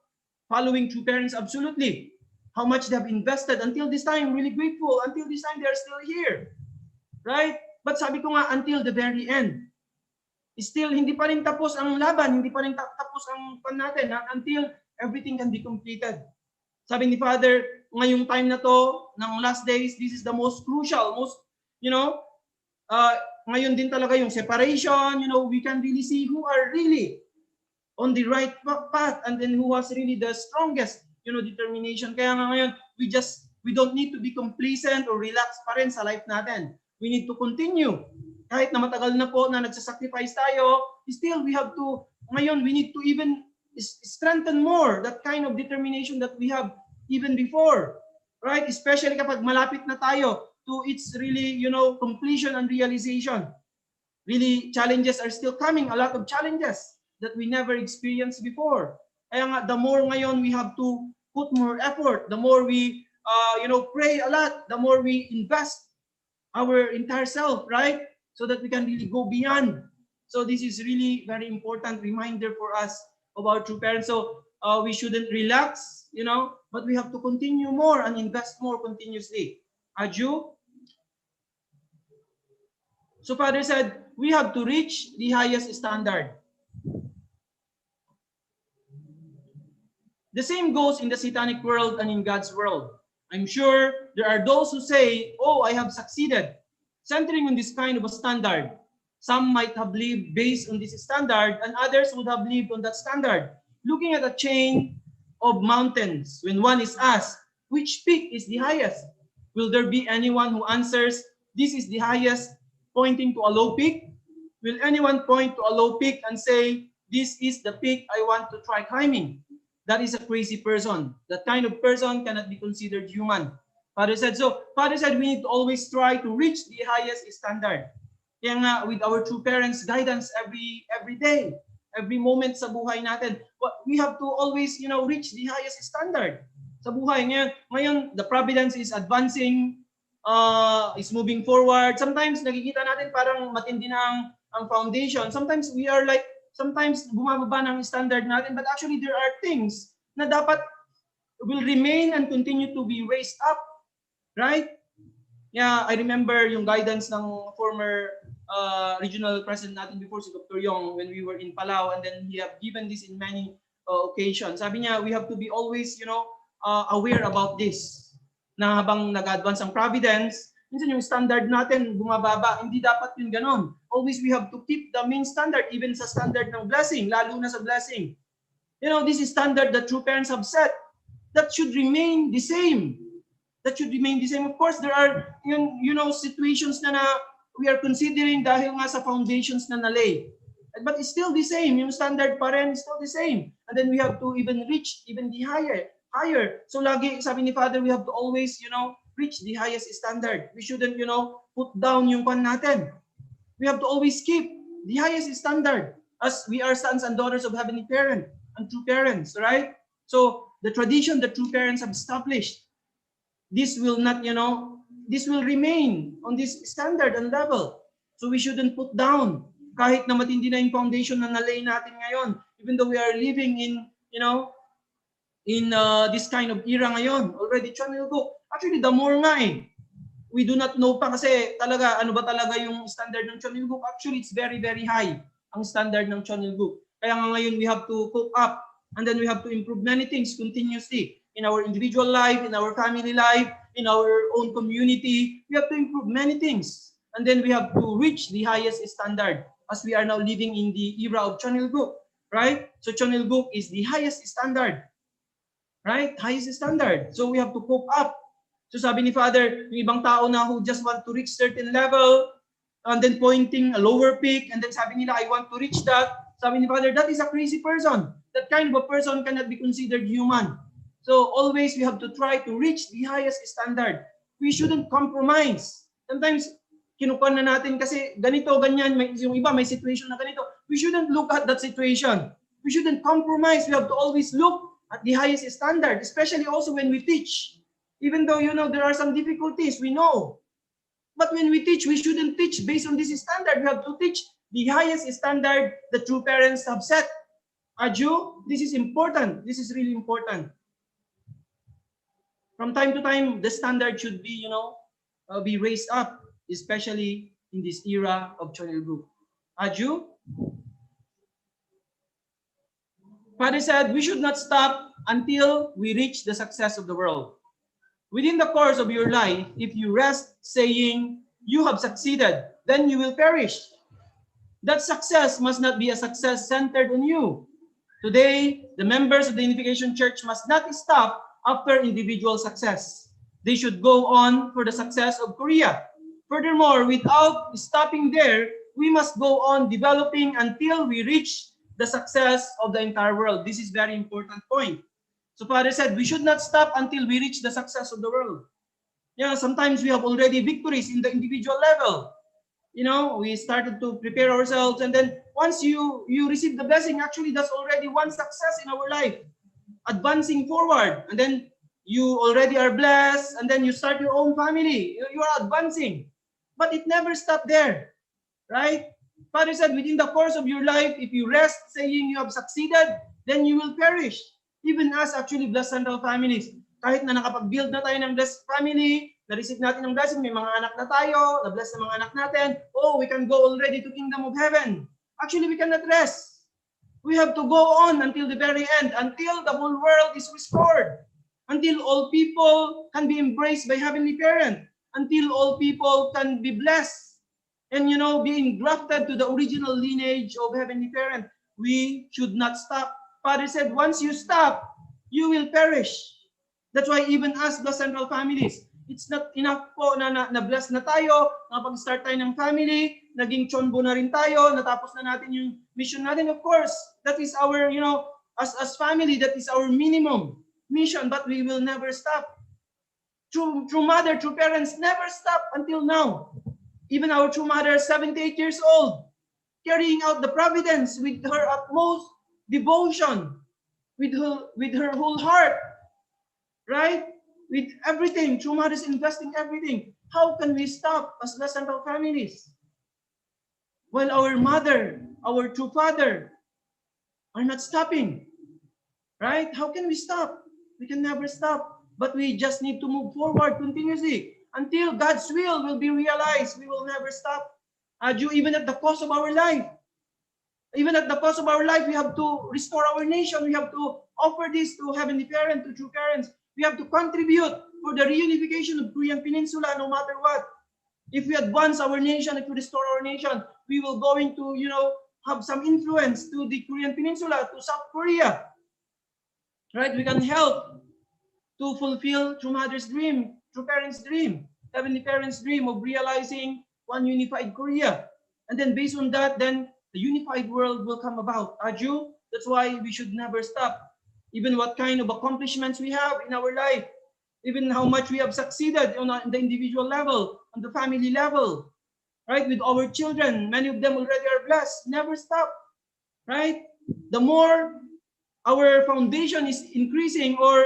Following true parents, absolutely. How much they have invested until this time, really grateful. Until this time, they are still here. Right? But sabi ko nga, until the very end. Still, hindi pa rin tapos ang laban, hindi pa rin tapos ang pan natin, until everything can be completed. Sabi ni Father, ngayong time na to, ng last days, this is the most crucial, ngayon din talaga yung separation, we can really see who are really on the right path and then who has really the strongest, determination. Kaya nga ngayon, we don't need to be complacent or relaxed pa rin sa life natin. We need to continue. Kahit na matagal na po na nagsasacrifice tayo, still we have to, ngayon we need to even strengthen more that kind of determination that we have even before. Right? Especially kapag malapit na tayo to its really, completion and realization. Really, challenges are still coming. A lot of challenges that we never experienced before. Kaya nga, the more ngayon we have to put more effort, the more we, pray a lot, the more we invest our entire self, right? So that we can really go beyond. So this is really very important reminder for us of our true parents. So we shouldn't relax, but we have to continue more and invest more continuously. Aju? So Father said, we have to reach the highest standard. The same goes in the satanic world and in God's world. I'm sure there are those who say, oh, I have succeeded, centering on this kind of a standard. Some might have lived based on this standard, and others would have lived on that standard. Looking at a chain of mountains, when one is asked, which peak is the highest? Will there be anyone who answers, this is the highest, pointing to a low peak? Will anyone point to a low peak and say, this is the peak I want to try climbing? That is a crazy person. That kind of person cannot be considered human. Father said, we need to always try to reach the highest standard. Kaya nga, with our true parents' guidance every day, every moment sa buhay natin, we have to always, reach the highest standard sa buhay. Ngayon, the providence is advancing, is moving forward. Sometimes, nakikita natin parang matindi na ang foundation. Sometimes, sometimes bumababa ng standard natin, but actually, there are things na dapat will remain and continue to be raised up. Right? Yeah, I remember yung guidance ng former regional president natin before, si Dr. Yong, when we were in Palau, and then he have given this in many occasions. Sabi niya, we have to be always, aware about this. Na habang nag-advance ang providence, minsan yung standard natin bumababa, hindi dapat yun ganon. Always we have to keep the main standard, even sa standard ng blessing, lalo na sa blessing. This is standard that true parents have set. That should remain the same. That should remain the same. Of course, there are, situations na we are considering dahil nga sa foundations na nalay. But it's still the same. Yung standard pa rin is still the same. And then we have to even reach even the higher. So lagi, sabi ni Father, we have to always, reach the highest standard. We shouldn't, put down yung pan natin. We have to always keep the highest standard as we are sons and daughters of Heavenly Parent and true parents, right? So the tradition that true parents have established, this will not, this will remain on this standard and level. So we shouldn't put down kahit na matindi na yung foundation na nalay natin ngayon, even though we are living in, in this kind of era ngayon. Already Chonilguk. Actually, the more nga eh. We do not know pa kasi talaga, ano ba talaga yung standard ng Chonilguk? Actually, it's very, very high ang standard ng Chonilguk. Kaya nga ngayon, we have to cope up and then we have to improve many things continuously in our individual life, in our family life, in our own community. We have to improve many things. And then we have to reach the highest standard as we are now living in the era of Chonilguk, right? So Chonilguk is the highest standard, right? Highest standard. So we have to cope up. So sabi ni Father, yung ibang tao na who just want to reach certain level, and then pointing a lower peak, and then sabi nila, I want to reach that. Sabi ni Father, that is a crazy person. That kind of a person cannot be considered human. So always we have to try to reach the highest standard. We shouldn't compromise. Sometimes, kinukuha na natin kasi ganito, ganyan, yung iba may situation na ganito. We shouldn't look at that situation. We shouldn't compromise. We have to always look at the highest standard, especially also when we teach. Even though, you know, there are some difficulties, we know. But when we teach, we shouldn't teach based on this standard. We have to teach the highest standard the true parents have set. Aju, this is important. This is really important. From time to time, the standard should be, you know, be raised up, especially in this era of Chonilguk. Aju? Father said, we should not stop until we reach the success of the world. Within the course of your life, if you rest saying you have succeeded, then you will perish. That success must not be a success centered on you. Today, the members of the Unification Church must not stop after individual success. They should go on for the success of Korea. Furthermore, without stopping there, we must go on developing until we reach the success of the entire world. This is very important point. So Father said, we should not stop until we reach the success of the world. Yeah, sometimes we have already victories in the individual level. You know, we started to prepare ourselves, and then once you receive the blessing, actually that's already one success in our life. Advancing forward, and then you already are blessed, and then you start your own family. You are advancing. But it never stopped there, right? Father said, within the course of your life, if you rest saying you have succeeded, then you will perish. Even us, actually, blessed central families, kahit na nakapag-build na tayo ng blessed family, na-receive natin ng blessing, may mga anak na tayo, na-bless na mga anak natin, oh, we can go already to kingdom of heaven. Actually, we cannot rest. We have to go on until the very end, until the whole world is restored, until all people can be embraced by Heavenly Parent, until all people can be blessed, and, you know, being grafted to the original lineage of Heavenly Parent. We should not stop. Father said, once you stop, you will perish. That's why even us, the central families, it's not enough po na bless na tayo, napag-start tayo ng family, naging chonbo na rin tayo, natapos na natin yung mission natin. Of course, that is our, you know, as family, that is our minimum mission, but we will never stop. True mother, true parents never stop until now. Even our true mother, 78 years old, carrying out the providence with her utmost devotion, with her whole heart, right? With everything. True mother is investing everything. How can we stop as the central families? While our mother, our true father are not stopping, right? How can we stop? We can never stop, but we just need to move forward continuously until God's will be realized. We will never stop. Even at the cost of our life. Even at the cost of our life, we have to restore our nation. We have to offer this to Heavenly Parent, to true parents. We have to contribute for the reunification of Korean Peninsula, no matter what. If we advance our nation, if we restore our nation, we will going to, you know, have some influence to the Korean Peninsula, to South Korea. Right? We can help to fulfill true mother's dream, true parents' dream, Heavenly Parents' dream of realizing one unified Korea. And then based on that, then the unified world will come about. Aju, that's why we should never stop. Even what kind of accomplishments we have in our life, even how much we have succeeded on the individual level, on the family level, right? With our children, many of them already are blessed. Never stop, right? The more our foundation is increasing, or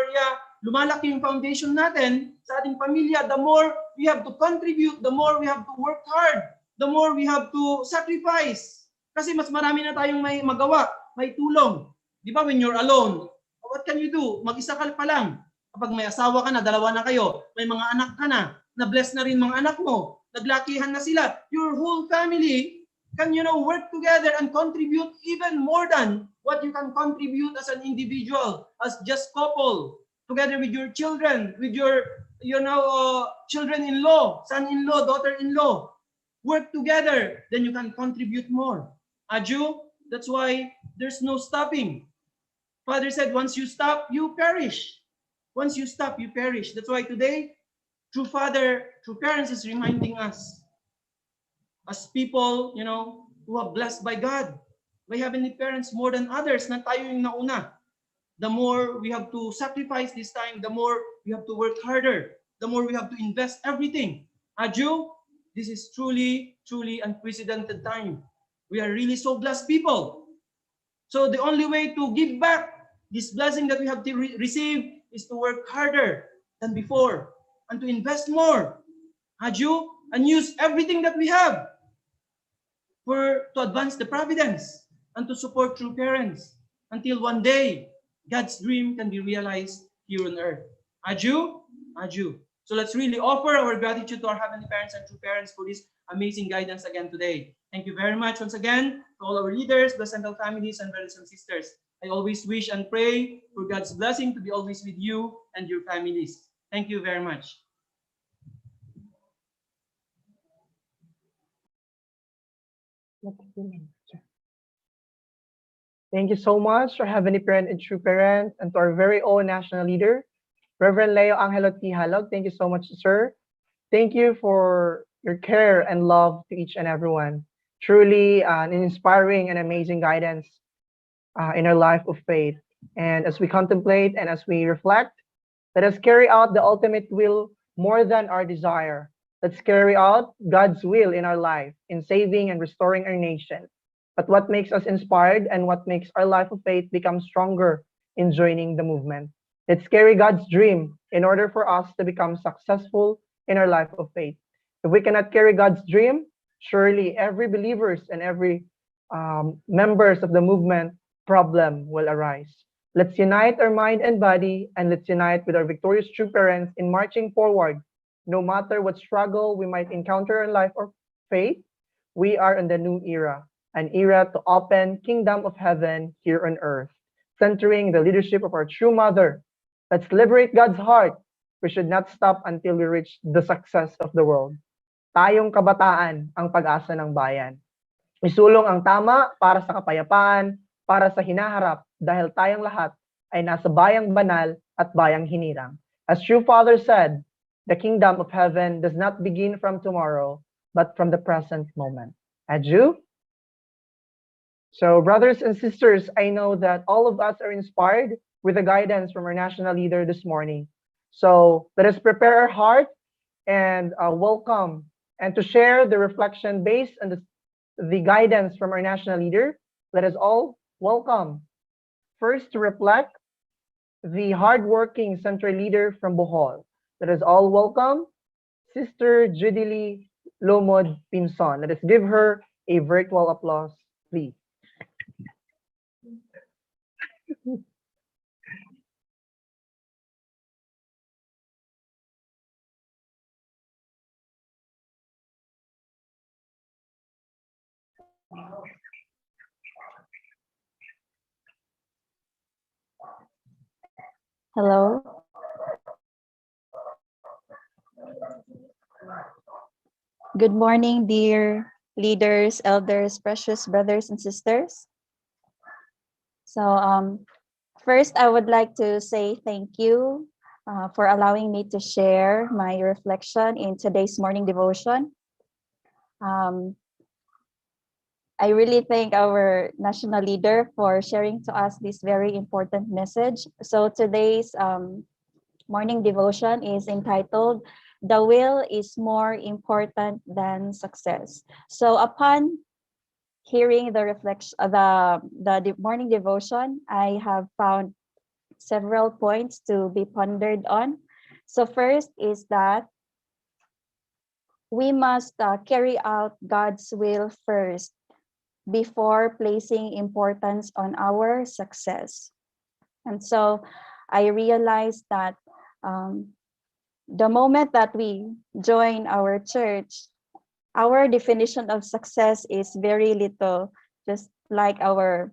lumalaki yung foundation natin sa ating pamilya, the more we have to contribute, the more we have to work hard, the more we have to sacrifice. Kasi mas marami na tayong may magawa, may tulong. Di ba, when you're alone, what can you do? Mag-isa ka pa lang. Kapag may asawa ka na, dalawa na kayo, may mga anak ka na bless na rin mga anak mo, naglakihan na sila, your whole family can, work together and contribute even more than what you can contribute as an individual, as just couple, together with your children, with your, children-in-law, son-in-law, daughter-in-law. Work together, then you can contribute more. Aju, that's why there's no stopping. Father said, once you stop, you perish. Once you stop, you perish. That's why today, true parents is reminding us as people, who are blessed by God, by heavenly parents more than others, na tayo yung nauna. The more we have to sacrifice this time, the more we have to work harder, the more we have to invest everything. Aju, this is truly, truly unprecedented time. We are really so blessed people. So the only way to give back this blessing that we have to receive is to work harder than before and to invest more. Aju, and use everything that we have to advance the providence and to support true parents until one day God's dream can be realized here on earth. Aju, Aju. So let's really offer our gratitude to our heavenly parents and true parents for this amazing guidance again today. Thank you very much once again to all our leaders, placental families, and brothers and sisters. I always wish and pray for God's blessing to be always with you and your families. Thank you very much. Thank you so much, our heavenly parent and true parent, and to our very own national leader, Reverend Leo Angelo T. Halog. Thank you so much, sir. Thank you for your care and love to each and everyone. Truly an inspiring and amazing guidance in our life of faith. And as we contemplate and as we reflect, let us carry out the ultimate will more than our desire. Let's carry out God's will in our life, in saving and restoring our nation. But what makes us inspired and what makes our life of faith become stronger in joining the movement? Let's carry God's dream in order for us to become successful in our life of faith. If we cannot carry God's dream, surely every believers and every members of the movement problem will arise. Let's unite our mind and body, and let's unite with our victorious true parents in marching forward. No matter what struggle we might encounter in life or faith, we are in the new era, an era to open kingdom of heaven here on earth, centering the leadership of our true mother. Let's liberate God's heart. We should not stop until we reach the success of the world. Tayong kabataan ang pag-asa ng bayan. Isulong ang tama para sa kapayapaan, para sa hinaharap, dahil tayong lahat ay nasa bayang banal at bayang hinirang. As true Father said, the kingdom of heaven does not begin from tomorrow, but from the present moment. Aju? So, brothers and sisters, I know that all of us are inspired with the guidance from our national leader this morning. So, let us prepare our heart and welcome and to share the reflection based on the guidance from our national leader. Let us all welcome. First, to reflect the hardworking central leader from Bohol. Let us all welcome Sister Judilee Lomod Pinson. Let us give her a virtual applause, please. Hello. Good morning, dear leaders, elders, precious brothers and sisters. So first, I would like to say thank you for allowing me to share my reflection in today's morning devotion. I really thank our national leader for sharing to us this very important message. So today's morning devotion is entitled, "The Will is More Important Than Success." So upon hearing the reflection, the morning devotion, I have found several points to be pondered on. So first is that we must carry out God's will first before placing importance on our success. And so I realized that um, the moment that we join our church, our definition of success is very little, just like our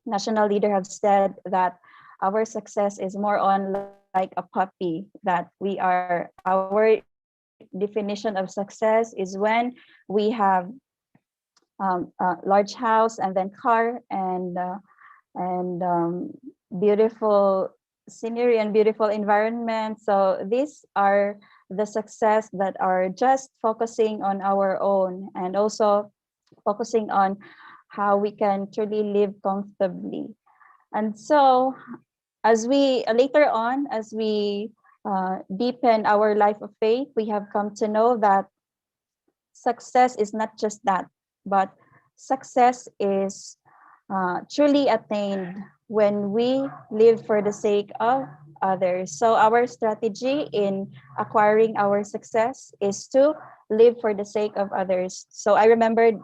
national leader have said that our success is more on like a puppy, that we are, our definition of success is when we have a large house and then car and beautiful scenery and beautiful environment. So these are the success that are just focusing on our own and also focusing on how we can truly live comfortably. And so as we later on, as we deepen our life of faith, we have come to know that success is not just that, but success is truly attained when we live for the sake of others. So our strategy in acquiring our success is to live for the sake of others. So I remembered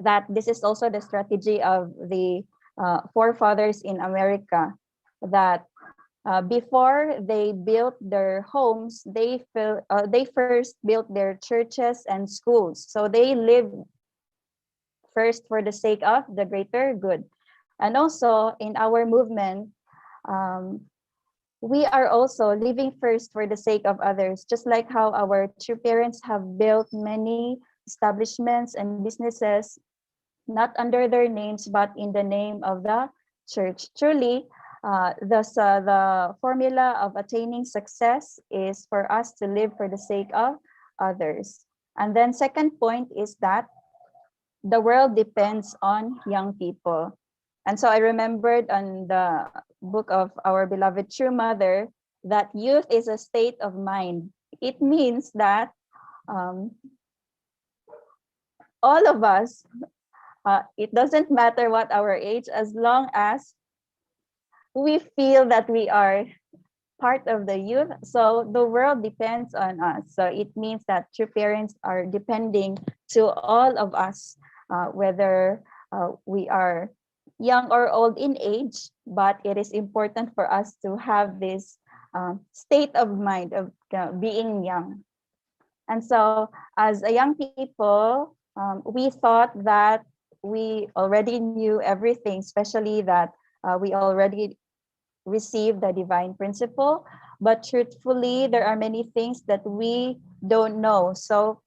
that this is also the strategy of the forefathers in America, that before they built their homes, they first built their churches and schools. So they lived first for the sake of the greater good. And also in our movement, um, we are also living first for the sake of others, just like how our true parents have built many establishments and businesses, not under their names, but in the name of the church. Truly, the formula of attaining success is for us to live for the sake of others. And then second point is that the world depends on young people. And so I remembered on the book of our beloved true mother that youth is a state of mind. It means that um, all of us, it doesn't matter what our age, as long as we feel that we are part of the youth. So the world depends on us. So it means that true parents are depending to all of us, whether we are young or old in age, but it is important for us to have this state of mind of being young. And so as a young people, we thought that we already knew everything, especially that we already received the divine principle. But truthfully, there are many things that we don't know. So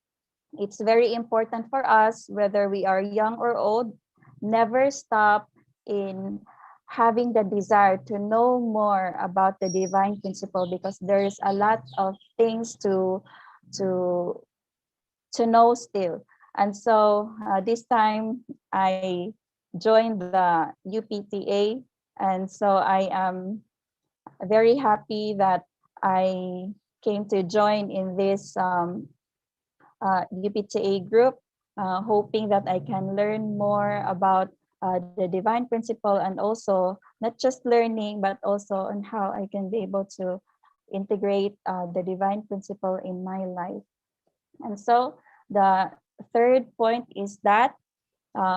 it's very important for us, whether we are young or old, never stop in having the desire to know more about the divine principle, because there is a lot of things to to know still. And so this time I joined the UPTA, and so I am very happy that I came to join in this UPTA group, hoping that I can learn more about the divine principle, and also not just learning, but also on how I can be able to integrate the divine principle in my life. And so the third point is that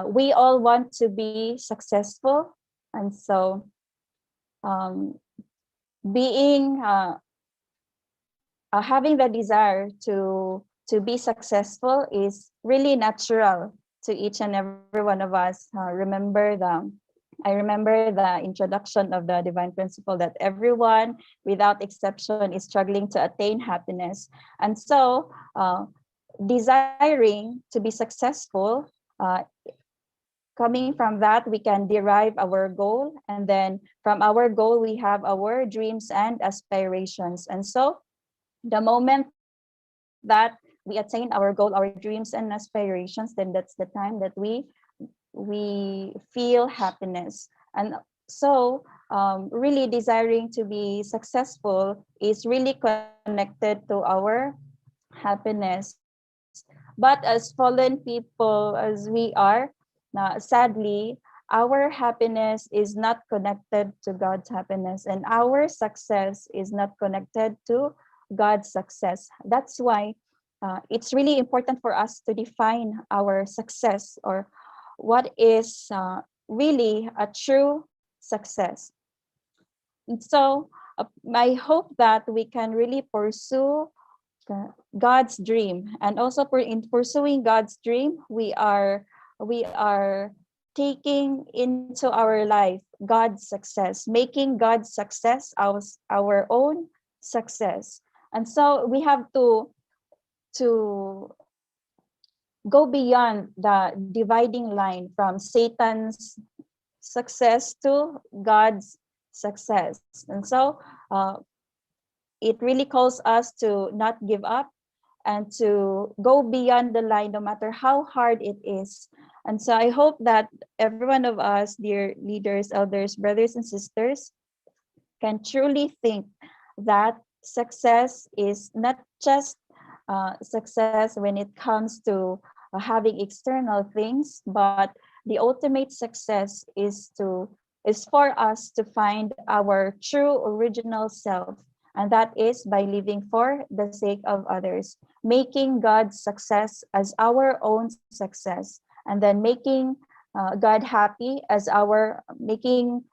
we all want to be successful. And so um, being having the desire to be successful is really natural to each and every one of us. I remember the introduction of the divine principle that everyone without exception is struggling to attain happiness. And so desiring to be successful, coming from that, we can derive our goal. And then from our goal, we have our dreams and aspirations. And so the moment that we attain our goal, our dreams and aspirations, then that's the time that we feel happiness. And so really desiring to be successful is really connected to our happiness. But as fallen people as we are, sadly, our happiness is not connected to God's happiness, and our success is not connected to God's success. That's why it's really important for us to define our success, or what is really a true success. And so I hope that we can really pursue God's dream, and also in pursuing God's dream, we are taking into our life God's success, making God's success our own success. And so we have to go beyond the dividing line from Satan's success to God's success. And so it really calls us to not give up and to go beyond the line no matter how hard it is. And so I hope that every one of us, dear leaders, elders, brothers, and sisters, can truly think that success is not just success when it comes to having external things, but the ultimate success is for us to find our true original self, and that is by living for the sake of others, making God's success as our own success, and then making God happy as our making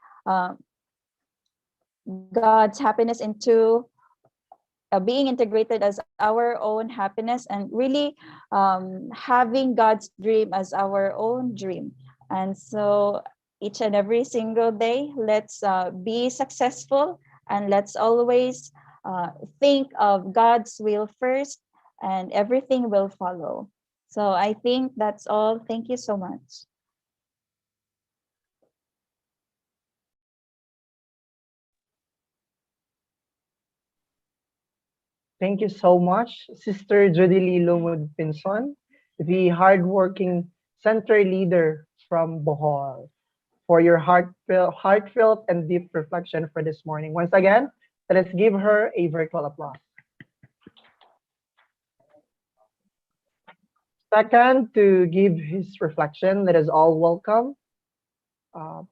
God's happiness into being integrated as our own happiness, and really having God's dream as our own dream. And so each and every single day, let's be successful, and let's always think of God's will first, and everything will follow. So I think that's all. Thank you so much. Thank you so much, Sister Judy Lumud Pinson, the hardworking center leader from Bohol, for your heartfelt and deep reflection for this morning. Once again, let us give her a virtual applause. Second, to give his reflection, let us all welcome uh,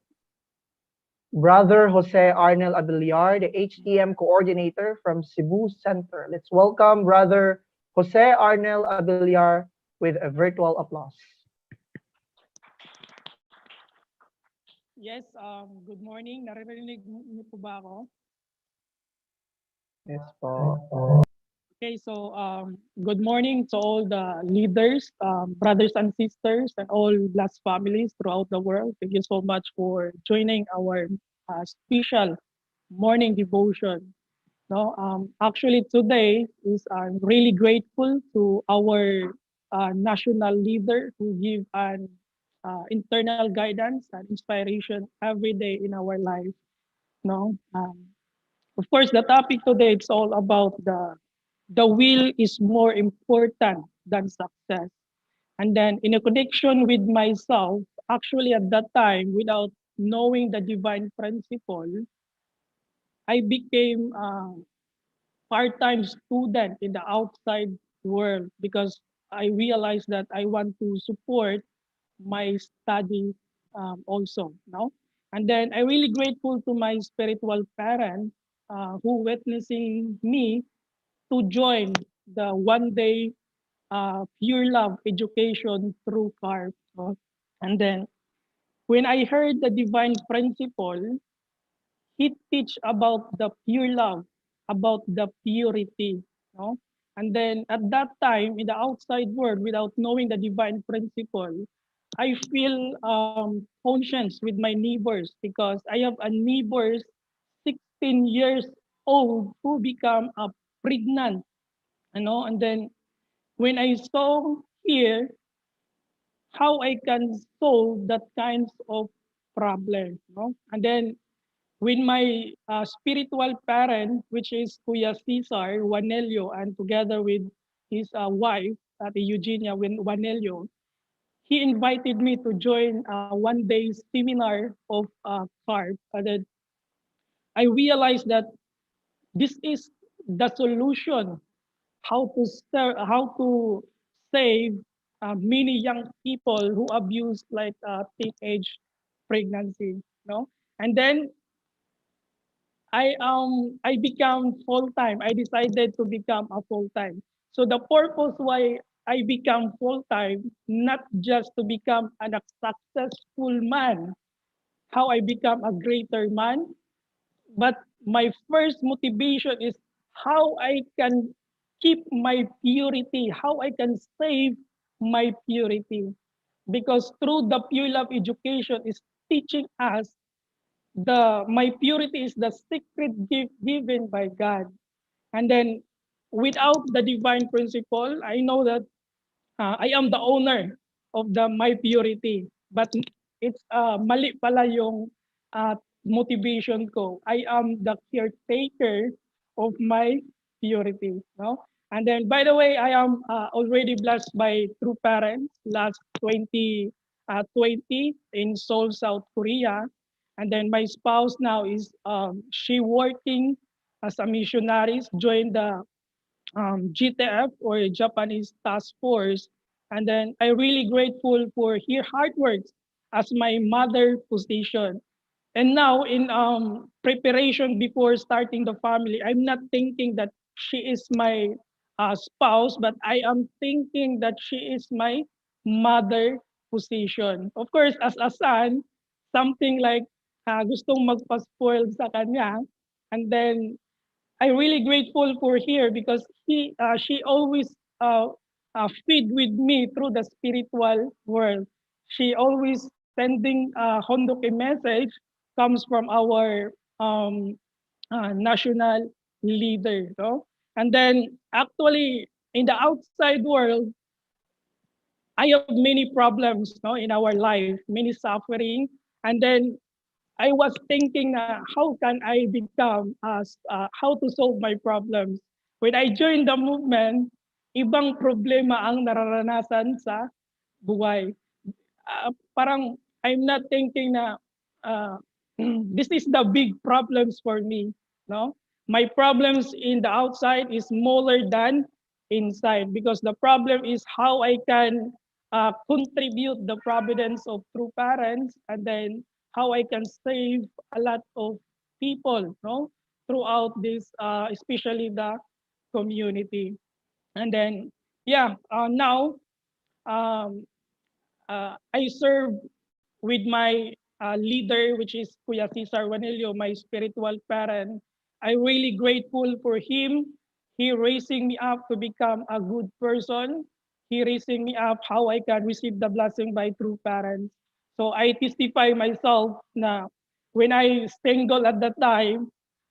Brother Jose Arnel Abiliar, the HTM coordinator from Cebu Center. Let's welcome Brother Jose Arnel Abiliar with a virtual applause. Yes, good morning. Naririnig niyo po ba ako? Yes po. Okay, so good morning to all the leaders, brothers and sisters, and all blessed families throughout the world. Thank you so much for joining our special morning devotion. No, actually today is I'm really grateful to our national leader who give an internal guidance and inspiration every day in our life. No, of course the topic today it's all about the will is more important than success. And then in a connection with myself, actually at that time, without knowing the divine principle, I became part-time student in the outside world because I realized that I want to support my study also. No, and then I'm really grateful to my spiritual parents who witnessing me to join the one day pure love education through CARP. No? And then when I heard the divine principle, he teach about the pure love, about the purity. No? And then at that time, in the outside world, without knowing the divine principle, I feel conscience with my neighbors because I have a neighbors 16 years old who become a pregnant, and then when I saw here how I can solve that kinds of problem, and then when my spiritual parent, which is Kuya Cesar Wanelio, and together with his wife, Ate Eugenia Wanelio, he invited me to join a one-day seminar of CARP. And then I realized that this is the solution how to save many young people who abuse like teenage pregnancy, and then I become full time. I decided to become a full time. So the purpose why I become full time, not just to become a successful man, how I become a greater man, But my first motivation is how I can keep my purity, how I can save my purity. Because through the pure love education is teaching us the my purity is the secret gift given by God. And then without the divine principle, I know that I am the owner of the my purity. But it's mali pala yung uh, motivation ko. I am the caretaker of my purity. No? And then, by the way, I am already blessed by true parents last 2020 in Seoul, South Korea. And then my spouse now is she working as a missionary, joined the GTF or Japanese Task Force. And then I really grateful for her hard work as my mother position. And now in preparation before starting the family, I'm not thinking that she is my spouse, but I am thinking that she is my mother position. Of course, as a son, something like gustong magpa-spoil sa kanya. And then I really grateful for here because she always feed with me through the spiritual world. She always sending hondoke message comes from our national leader. No? And then actually in the outside world, I have many problems no, in our life, many suffering. And then I was thinking how can I become, how to solve my problems. When I joined the movement, ibang problema ang nararanasan sa buhay. Parang I'm not thinking na uh, this is the big problems for me. No, my problems in the outside is smaller than inside because the problem is how I can contribute the providence of true parents and then how I can save a lot of people, no, throughout this, especially the community. And then, yeah, now um, I serve with my leader, which is Kuya Cesar Wanilio, my spiritual parent. I'm really grateful for him. He raising me up to become a good person. He raising me up how I can receive the blessing by true parents. So I testify myself na when I single at that time,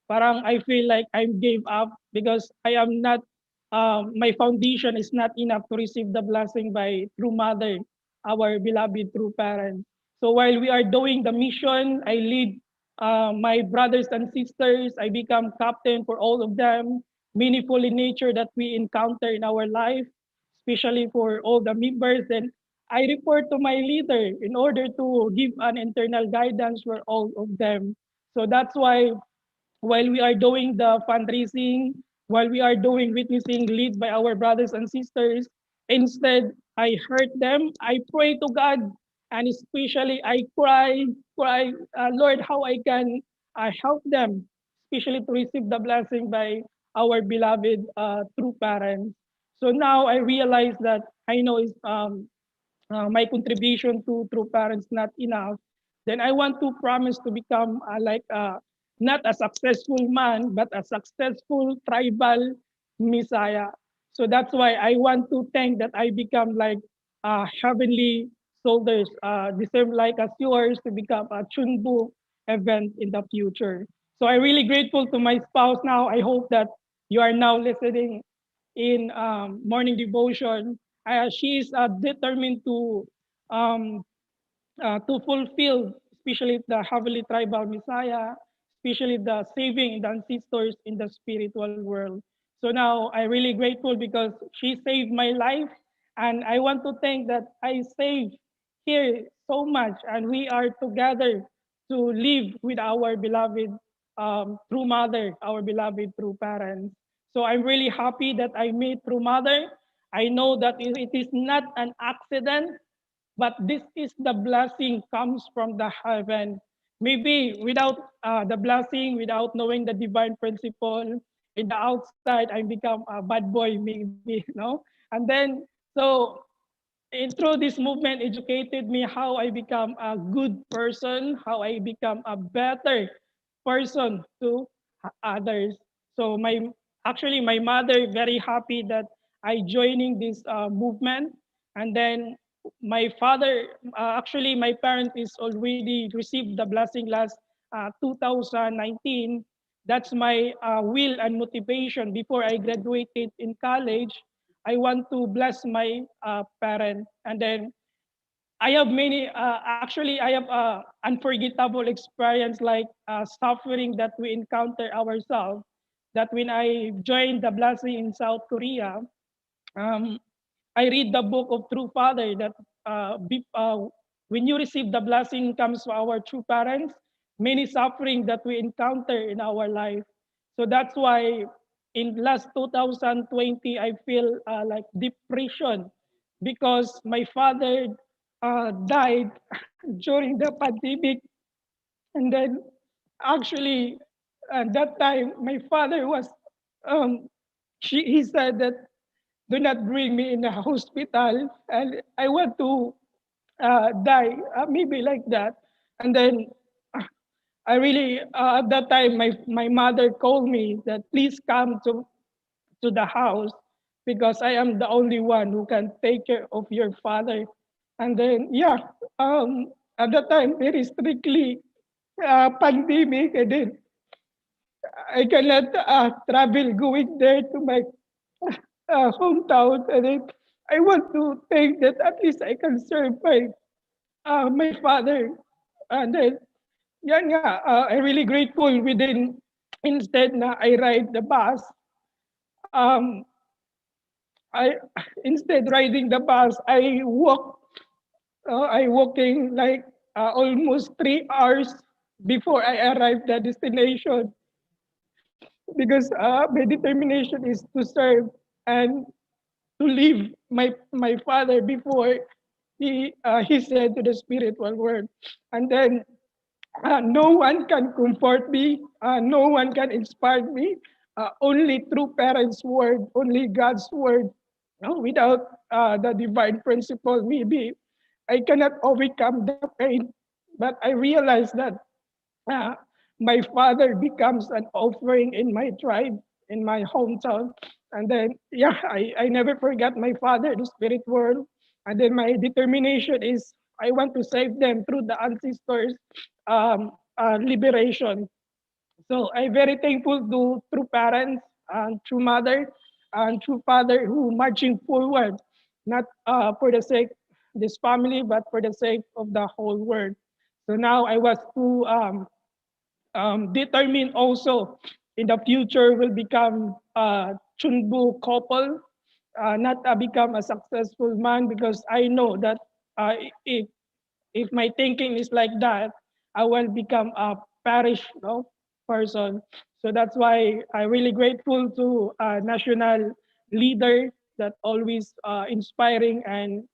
parang I feel like I gave up because I am not, my foundation is not enough to receive the blessing by true mother, our beloved true parents. So while we are doing the mission, I lead my brothers and sisters. I become captain for all of them. Meaningful in nature that we encounter in our life, especially for all the members. And I report to my leader in order to give an internal guidance for all of them. So that's why while we are doing the fundraising, while we are doing witnessing lead by our brothers and sisters, instead I hurt them, I pray to God, and especially I cry, Lord, how I can help them, especially to receive the blessing by our beloved true parents. So now I realize that I know is my contribution to true parents not enough, then I want to promise to become not a successful man, but a successful tribal Messiah. So that's why I want to thank that I become like heavenly soldiers, the same like as yours to become a Chunbu event in the future. So I'm really grateful to my spouse now. I hope that you are now listening in morning devotion. She is determined um, to fulfill, especially the heavenly tribal Messiah, especially the saving the ancestors in the spiritual world. So now I'm really grateful because she saved my life, and I want to thank that I saved here so much, and we are together to live with our beloved true mother, our beloved true parents. So I'm really happy that I met true mother. I know that it is not an accident, but this is the blessing comes from the heaven. Maybe without the blessing, without knowing the divine principle, in the outside I become a bad boy, maybe, no. And then so through this movement educated me how I become a good person, how I become a better person to others. So my mother very happy that I joining this movement, and then my father, actually my parent is already received the blessing last 2019. That's my will and motivation before I graduated in college. I want to bless my parent, and then I have many, actually, I have unforgettable experience like suffering that we encounter ourselves. That when I joined the blessing in South Korea, um, I read the book of True Father that when you receive the blessing comes from our true parents, many suffering that we encounter in our life. So that's why in last 2020, I feel like depression because my father died during the pandemic. And then actually at that time, my father was, um, he said that do not bring me in the hospital and I want to die, maybe like that. And then I really, at that time, my mother called me that please come to the house because I am the only one who can take care of your father. And then, yeah, at that time, very strictly pandemic, and then I cannot travel going there to my hometown. And then I want to think that at least I can serve my father. And then, yeah, I'm really grateful within, instead na I ride the bus, um, I instead riding the bus, I walking like almost 3 hours before I arrive the destination because my determination is to serve and to leave my father before he said to the spiritual world. And then no one can comfort me, no one can inspire me, only through parents' word, only God's word. No, without the divine principle, maybe I cannot overcome the pain. But I realize that uh, my father becomes an offering in my tribe, in my hometown. And then, yeah, I never forgot my father, the spirit world. And then my determination is I want to save them through the ancestors' liberation. So I'm very thankful to true parents and true mother and true father who marching forward, not for the sake of this family, but for the sake of the whole world. So now I was to determine also in the future will become a chunbu couple, not become a successful man because I know that uh, if if my thinking is like that, I will become a parish person. So that's why I'm really grateful to a national leader that always inspiring and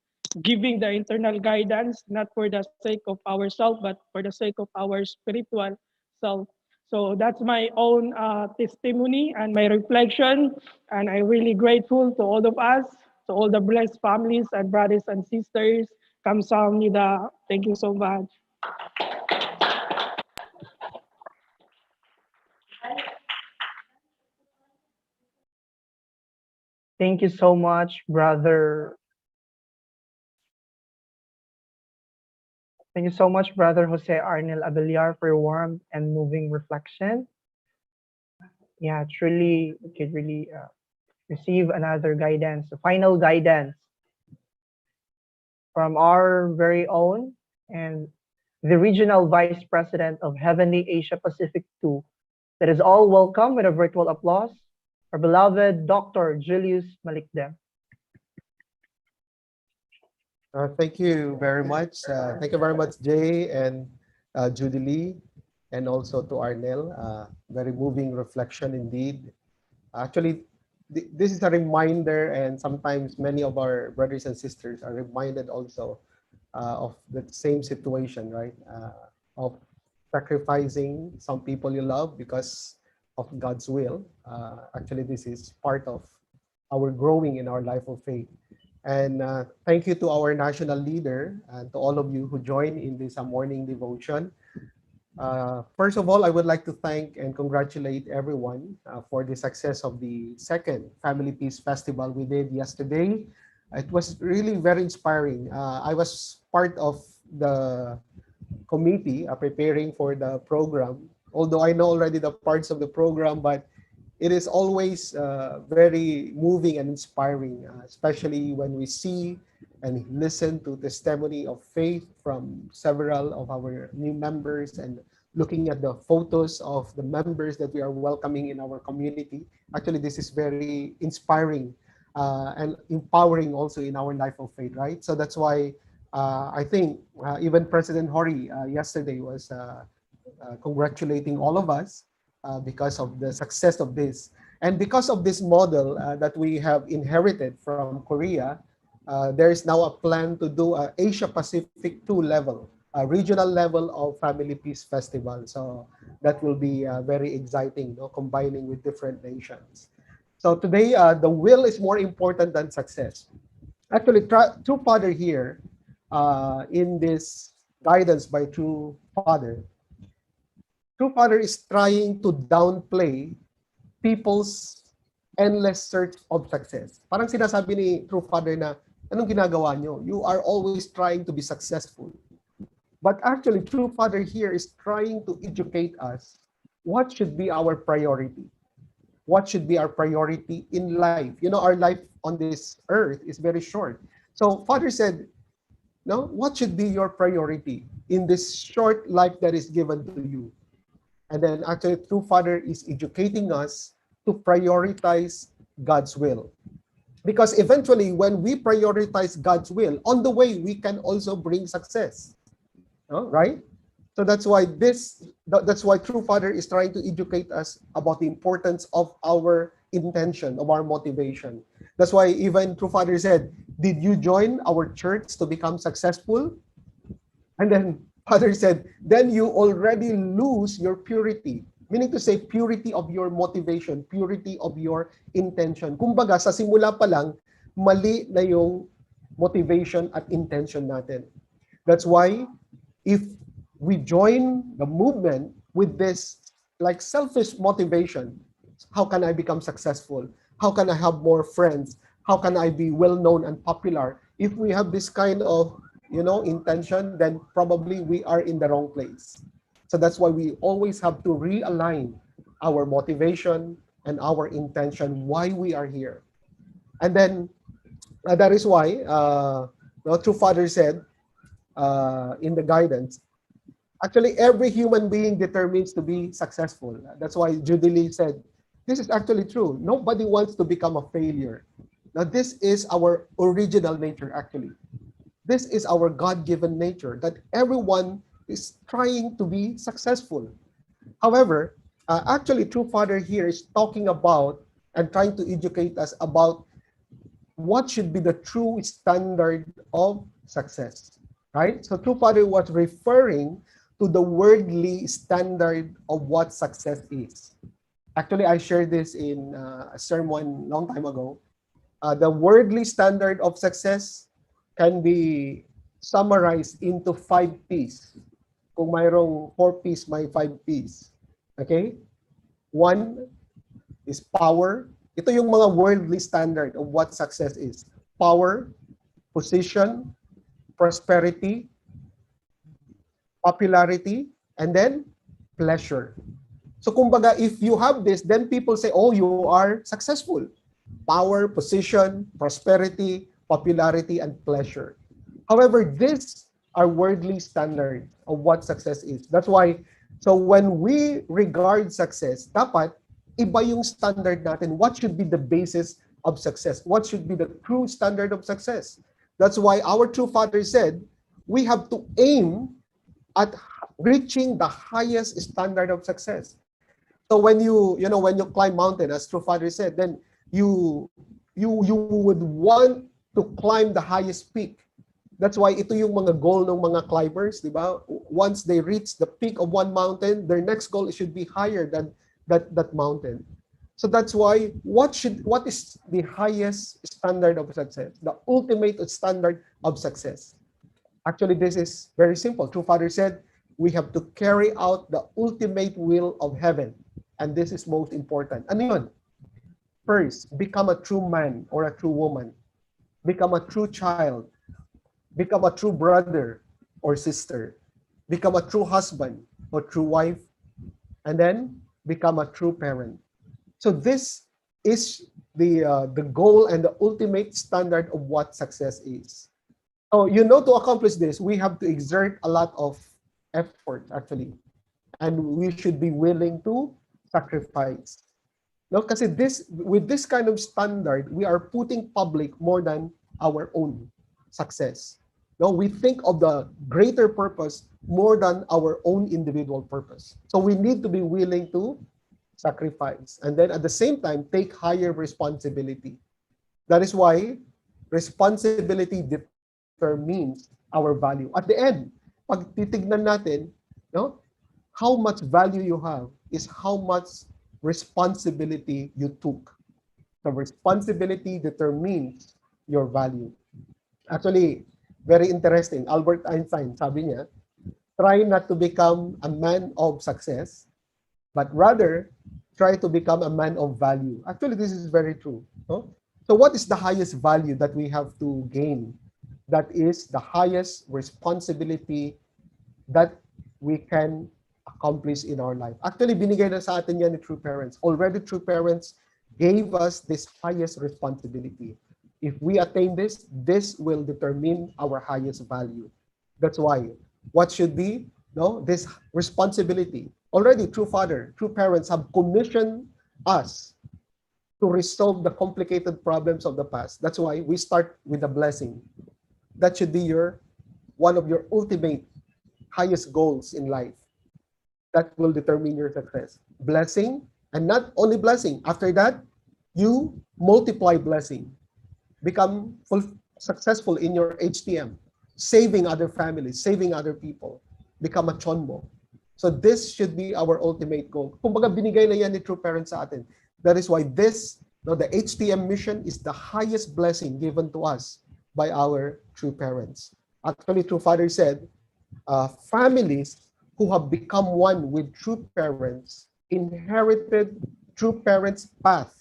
giving the internal guidance, not for the sake of ourselves, but for the sake of our spiritual self. So that's my own testimony and my reflection. And I'm really grateful to all of us, to all the blessed families and brothers and sisters. 감사합니다. Thank you so much. Thank you so much, brother. Thank you so much, brother Jose Arnel Abellar, for your warm and moving reflection. Yeah, truly, we could really receive another guidance, a final guidance from our very own and the Regional Vice President of Heavenly Asia Pacific 2. That is all welcome with a virtual applause, our beloved Dr. Julius Malikdem. Thank you very much. Thank you very much, Jay and Judy Lee, and also to Arnel. Very moving reflection indeed. Actually, this is a reminder, and sometimes many of our brothers and sisters are reminded also of the same situation, right? Of sacrificing some people you love because of God's will. Actually, this is part of our growing in our life of faith. And thank you to our national leader and to all of you who joined in this morning devotion. First of all, I would like to thank and congratulate everyone for the success of the second Family Peace Festival we did yesterday. It was really very inspiring. I was part of the committee preparing for the program, although I know already the parts of the program, but it is always very moving and inspiring, especially when we see and listen to testimony of faith from several of our new members and looking at the photos of the members that we are welcoming in our community. Actually, this is very inspiring and empowering also in our life of faith, right? So that's why I think even President Hori yesterday was congratulating all of us because of the success of this. And because of this model that we have inherited from Korea, there is now a plan to do a Asia Pacific 2 level, a regional level of Family Peace Festival. So that will be very exciting, combining with different nations. So today, the will is more important than success. Actually, True Father here, in this guidance by True Father, True Father is trying to downplay people's endless search of success. Parang sinasabi ni True Father na, anong ginagawa nyo? You are always trying to be successful. But actually, True Father here is trying to educate us what should be our priority. What should be our priority in life? You know, our life on this earth is very short. So Father said, no, what should be your priority in this short life that is given to you? And then actually, True Father is educating us to prioritize God's will. Because eventually, when we prioritize God's will, on the way, we can also bring success. Right? So that's why True Father is trying to educate us about the importance of our intention, of our motivation. That's why even True Father said, did you join our church to become successful? And then Father said, then you already lose your purity. Meaning to say, purity of your motivation, purity of your intention. Kumbaga, sa simula pa lang, mali na yung motivation at intention natin. That's why, if we join the movement with this like selfish motivation, how can I become successful? How can I have more friends? How can I be well-known and popular? If we have this kind of, intention, then probably we are in the wrong place. So that's why we always have to realign our motivation and our intention, why we are here. And then that is why True Father said in the guidance, actually every human being determines to be successful. That's why Jubilee said, this is actually true. Nobody wants to become a failure. Now this is our original nature actually. This is our God-given nature, that everyone is trying to be successful. However, actually, True Father here is talking about and trying to educate us about what should be the true standard of success, right? So True Father was referring to the worldly standard of what success is. Actually, I shared this in a sermon long time ago. The worldly standard of success can be summarized into 5 P's. Kung mayroong 4 P's, may 5 P's. Okay? 1 is power. Ito yung mga worldly standard of what success is. Power, position, prosperity, popularity, and then pleasure. So kumbaga, if you have this, then people say, oh, you are successful. Power, position, prosperity, popularity, and pleasure. However, these are worldly standards of what success is. That's why, so when we regard success, dapat iba yung standard natin. What should be the basis of success? What should be the true standard of success? That's why our True Father said, we have to aim at reaching the highest standard of success. So when you climb mountain, as True Father said, then you would want to climb the highest peak. That's why ito yung mga goal ng mga climbers, di ba? Once they reach the peak of one mountain, their next goal should be higher than that mountain. So that's why what is the highest standard of success? The ultimate standard of success. Actually, this is very simple. True Father said, we have to carry out the ultimate will of heaven. And this is most important. Ano yun? First, become a true man or a true woman. Become a true child. Become a true brother or sister. Become a true husband or true wife. And then become a true parent. So this is the goal and the ultimate standard of what success is. So to accomplish this, we have to exert a lot of effort actually. And we should be willing to sacrifice. No, kasi with this kind of standard, we are putting public more than our own success. No, we think of the greater purpose more than our own individual purpose. So we need to be willing to sacrifice. And then at the same time, take higher responsibility. That is why responsibility determines our value. At the end, pag titignan natin, no, how much value you have is how much responsibility you took. So responsibility determines your value. Actually, very interesting. Albert Einstein, sabi niya, try not to become a man of success, but rather try to become a man of value. Actually, this is very true. No? So what is the highest value that we have to gain? That is the highest responsibility that we can accomplish in our life. Actually, binigay na sa atin yan ni True Parents. Already True Parents gave us this highest responsibility. If we attain this, this will determine our highest value. That's why what should be this responsibility. Already True Father, True Parents have commissioned us to resolve the complicated problems of the past. That's why we start with a blessing. That should be one of your ultimate highest goals in life. That will determine your success. Blessing, and not only blessing. After that, you multiply blessing. Become successful in your HTM. Saving other families, saving other people. Become a chonmo. So this should be our ultimate goal. Kumbaga binigay na yan ni True Parents sa atin. That is why the HTM mission is the highest blessing given to us by our True Parents. Actually, True Father said, families who have become one with True Parents inherited True Parents' path.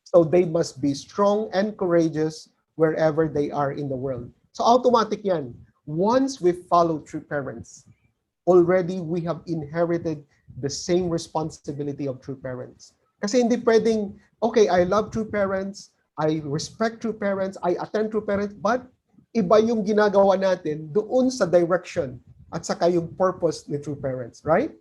So they must be strong and courageous wherever they are in the world. So automatic yan. Once we follow True Parents, already we have inherited the same responsibility of True Parents. Kasi hindi pwedeng, okay, I love True Parents, I respect True Parents, I attend True Parents, but iba yung ginagawa natin doon sa direction at saka yung purpose ni True Parents, right?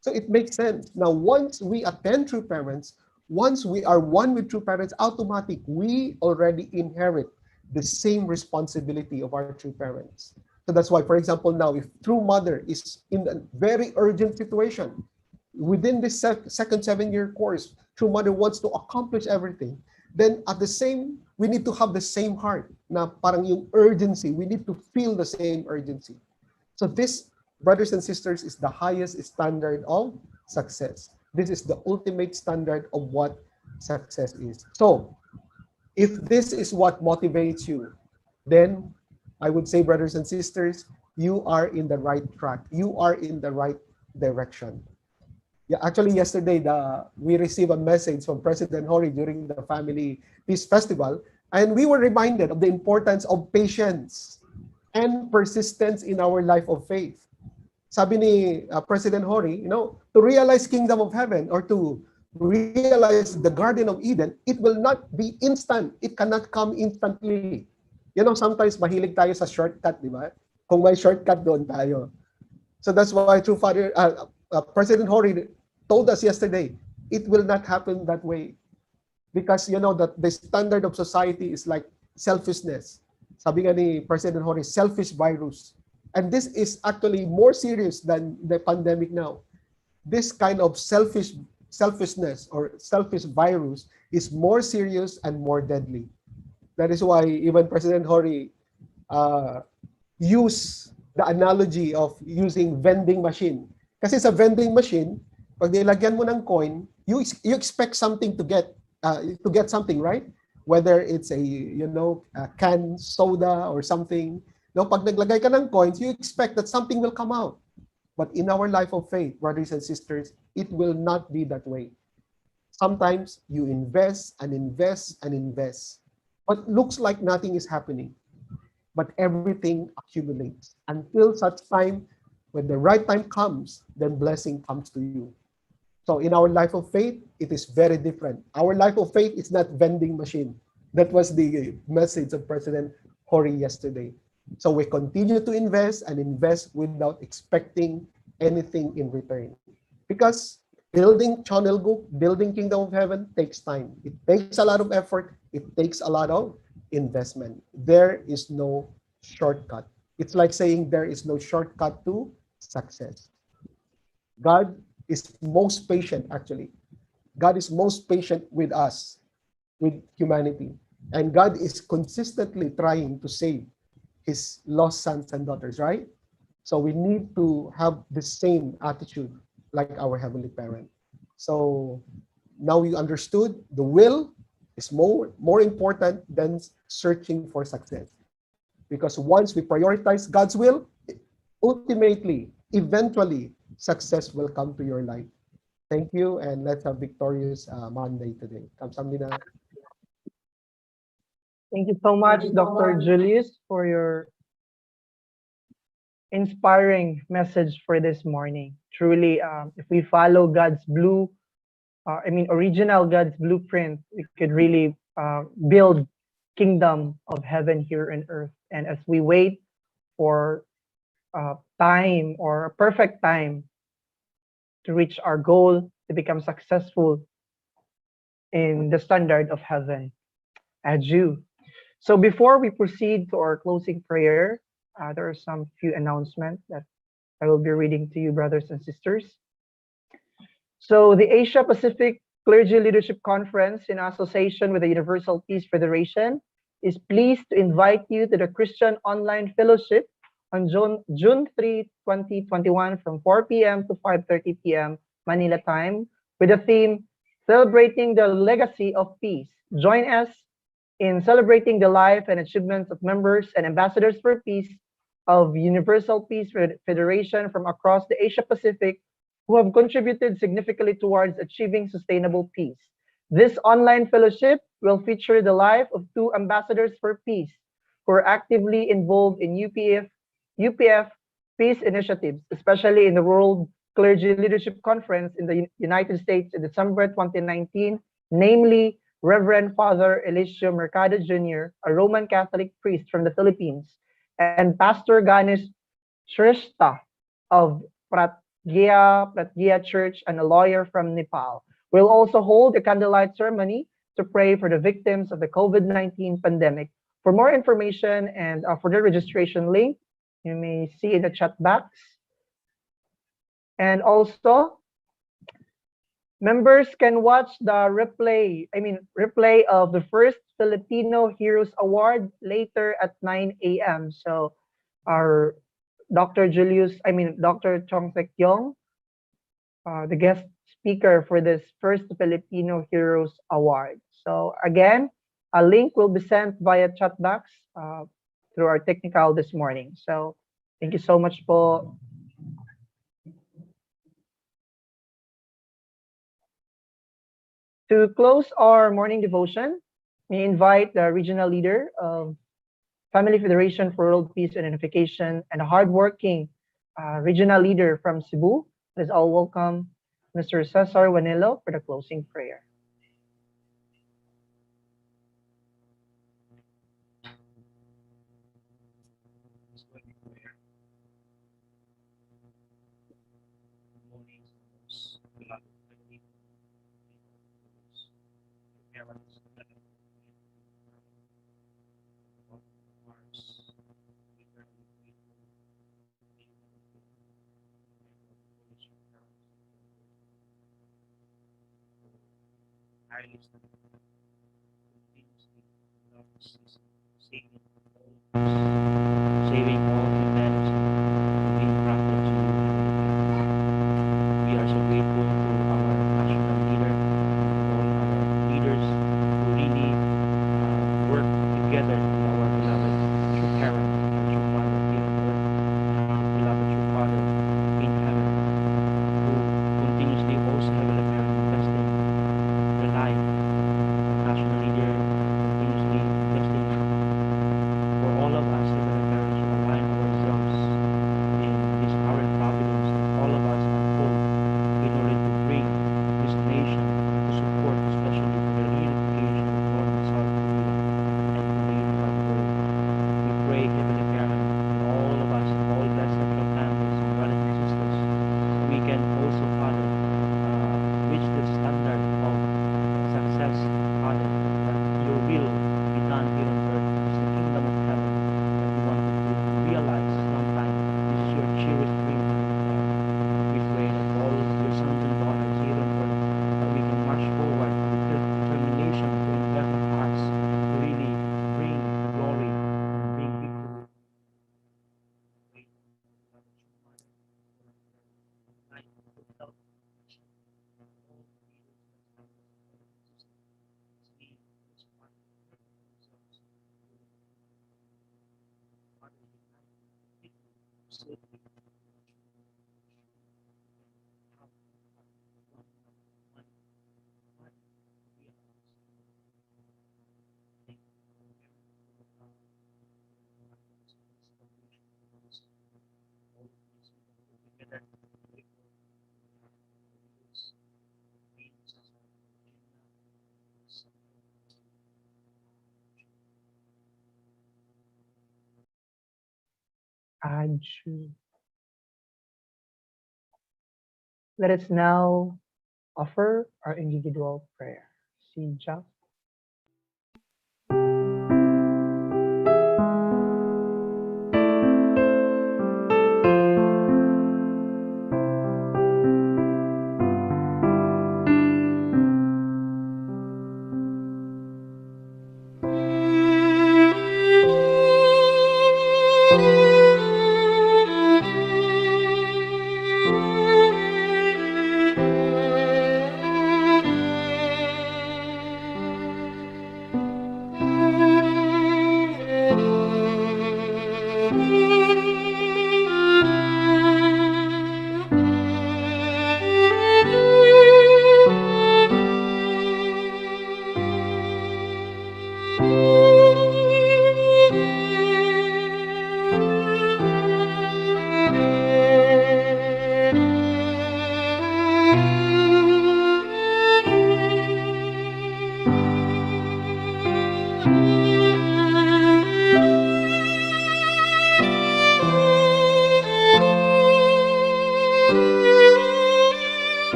So it makes sense. Now, once we attend True Parents, once we are one with True Parents, automatic, we already inherit the same responsibility of our True Parents. So that's why, for example, now, if True Mother is in a very urgent situation, within this second 7-year course, True Mother wants to accomplish everything, then at the same, we need to have the same heart na parang yung urgency, we need to feel the same urgency. So this, brothers and sisters, is the highest standard of success. This is the ultimate standard of what success is. So if this is what motivates you, then I would say, brothers and sisters, you are in the right track. You are in the right direction. Yeah, actually, yesterday, we received a message from President Hori during the Family Peace Festival, and we were reminded of the importance of patience and persistence in our life of faith. Sabi ni President Hori, to realize Kingdom of Heaven or to realize the Garden of Eden, it will not be instant. It cannot come instantly. Sometimes mahilig tayo sa shortcut, di ba? Kung may shortcut, doon tayo. So that's why True Father, President Hori told us yesterday, it will not happen that way. Because that the standard of society is like selfishness. Sabi nga ni President Hori, selfish virus. And this is actually more serious than the pandemic now. This kind of selfishness or selfish virus is more serious and more deadly. That is why even President Hori used the analogy of using vending machine. Kasi sa vending machine, pag nilagyan mo ng coin, you expect something to get something, right? Whether it's a canned soda or something. Pag naglagay ka ng coins, you expect that something will come out. But in our life of faith, brothers and sisters, it will not be that way. Sometimes you invest and invest and invest, but looks like nothing is happening. But everything accumulates until such time when the right time comes, then blessing comes to you. So in our life of faith, it is very different. Our life of faith is not vending machine. That was the message of President Hori yesterday. So we continue to invest and invest without expecting anything in return. Because building Channel Group, building Kingdom of Heaven takes time. It takes a lot of effort. It takes a lot of investment. There is no shortcut. It's like saying there is no shortcut to success. God is most patient, actually. God is most patient with us, with humanity. And God is consistently trying to save his lost sons and daughters, right? So we need to have the same attitude like our Heavenly Parent. So now you understood the will is more important than searching for success. Because once we prioritize God's will, ultimately, eventually, success will come to your life. Thank you, and let's have victorious Monday today. Kamsahamnida. Thank you so much, Dr. Julius, for your inspiring message for this morning. Truly, if we follow God's original God's blueprint, we could really build kingdom of heaven here on earth. And as we wait for time or a perfect time to reach our goal, to become successful in the standard of heaven as you. So before we proceed to our closing prayer, there are some few announcements that I will be reading to you, brothers and sisters. So the Asia Pacific Clergy Leadership Conference, in association with the Universal Peace Federation, is pleased to invite you to the Christian Online Fellowship on June 3, 2021 from 4 p.m. to 5:30 p.m. Manila time with the theme Celebrating the Legacy of Peace. Join us in celebrating the life and achievements of members and ambassadors for peace of Universal Peace Federation from across the Asia Pacific who have contributed significantly towards achieving sustainable peace. This online fellowship will feature the life of two ambassadors for peace who are actively involved in UPF peace initiatives, especially in the World Clergy Leadership Conference in the United States in December 2019, namely Reverend Father Eliseo Mercado Jr., a Roman Catholic priest from the Philippines, and Pastor Ganesh Shrestha of Pratgya Church and a lawyer from Nepal. We'll also hold a candlelight ceremony to pray for the victims of the COVID-19 pandemic. For more information and for the registration link, you may see in the chat box. And also, members can watch the replay of the first Filipino Heroes Award later at 9 a.m. So our Dr. Chong Sek Yong, the guest speaker for this first Filipino Heroes Award. So again, a link will be sent via chat box through our technical this morning. So thank you so much po. To close our morning devotion, we invite the regional leader of Family Federation for World Peace and Unification and a hardworking regional leader from Cebu. Let's all welcome Mr. Cesar Wanilo for the closing prayer. Saving all humanity, being prophet to you. We are so grateful to our national leader, all our leaders who really work together with our beloved true parent, our true father here on earth, our beloved true father in heaven. standard of success on it, that your will be done here on earth is the kingdom of heaven that you wanted to realize sometime. This is your cherished dream. We pray that all your sons and daughters here on earth, that we can march forward with determination to invest our hearts to really bring glory and bring victory. Aju. Let us now offer our individual prayer. Si Jeff.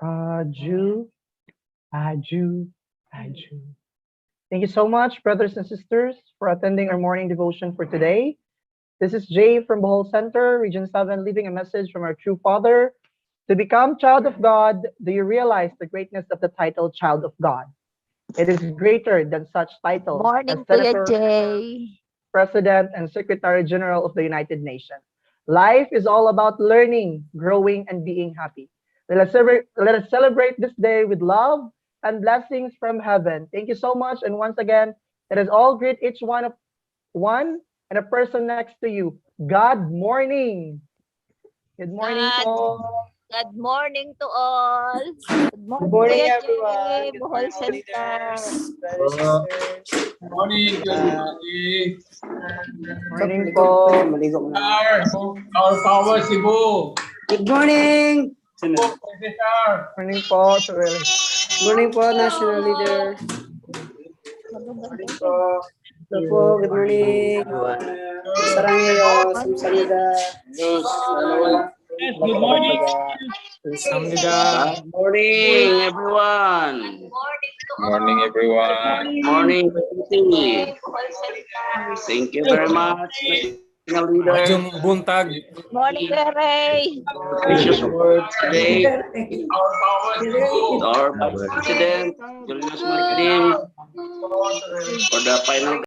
Aju. Aju. Aju. Thank you so much, brothers and sisters, for attending our morning devotion for today. This is Jay from Bohol Center, Region 7, leaving a message from our true Father. To become child of God, do you realize the greatness of the title Child of God? It is greater than such titles as Morning, Kuya Senator, Jay. President, and Secretary General of the United Nations. Life is all about learning, growing, and being happy. Let us celebrate this day with love and blessings from heaven. Thank you so much. And once again, let us all greet each one and a person next to you. God morning. Good morning po. Good morning to all. Good morning, morning, Kuya everyone. Jay, Good Bohol morning, Center. leaders, brothers, sisters. Morning, everybody. Morning po. Our power, Cebu. Good morning. Morning po, Sir Willie. Good morning po, national leader. Hello po, good morning. Saranghayo, samsamnida. Yes, good morning. Good morning, everyone. Morning, everyone. Morning, everything. Thank you very much, national leader. Morning, Kuya Ray. Precious words today. To our President, Julius Martin, for the final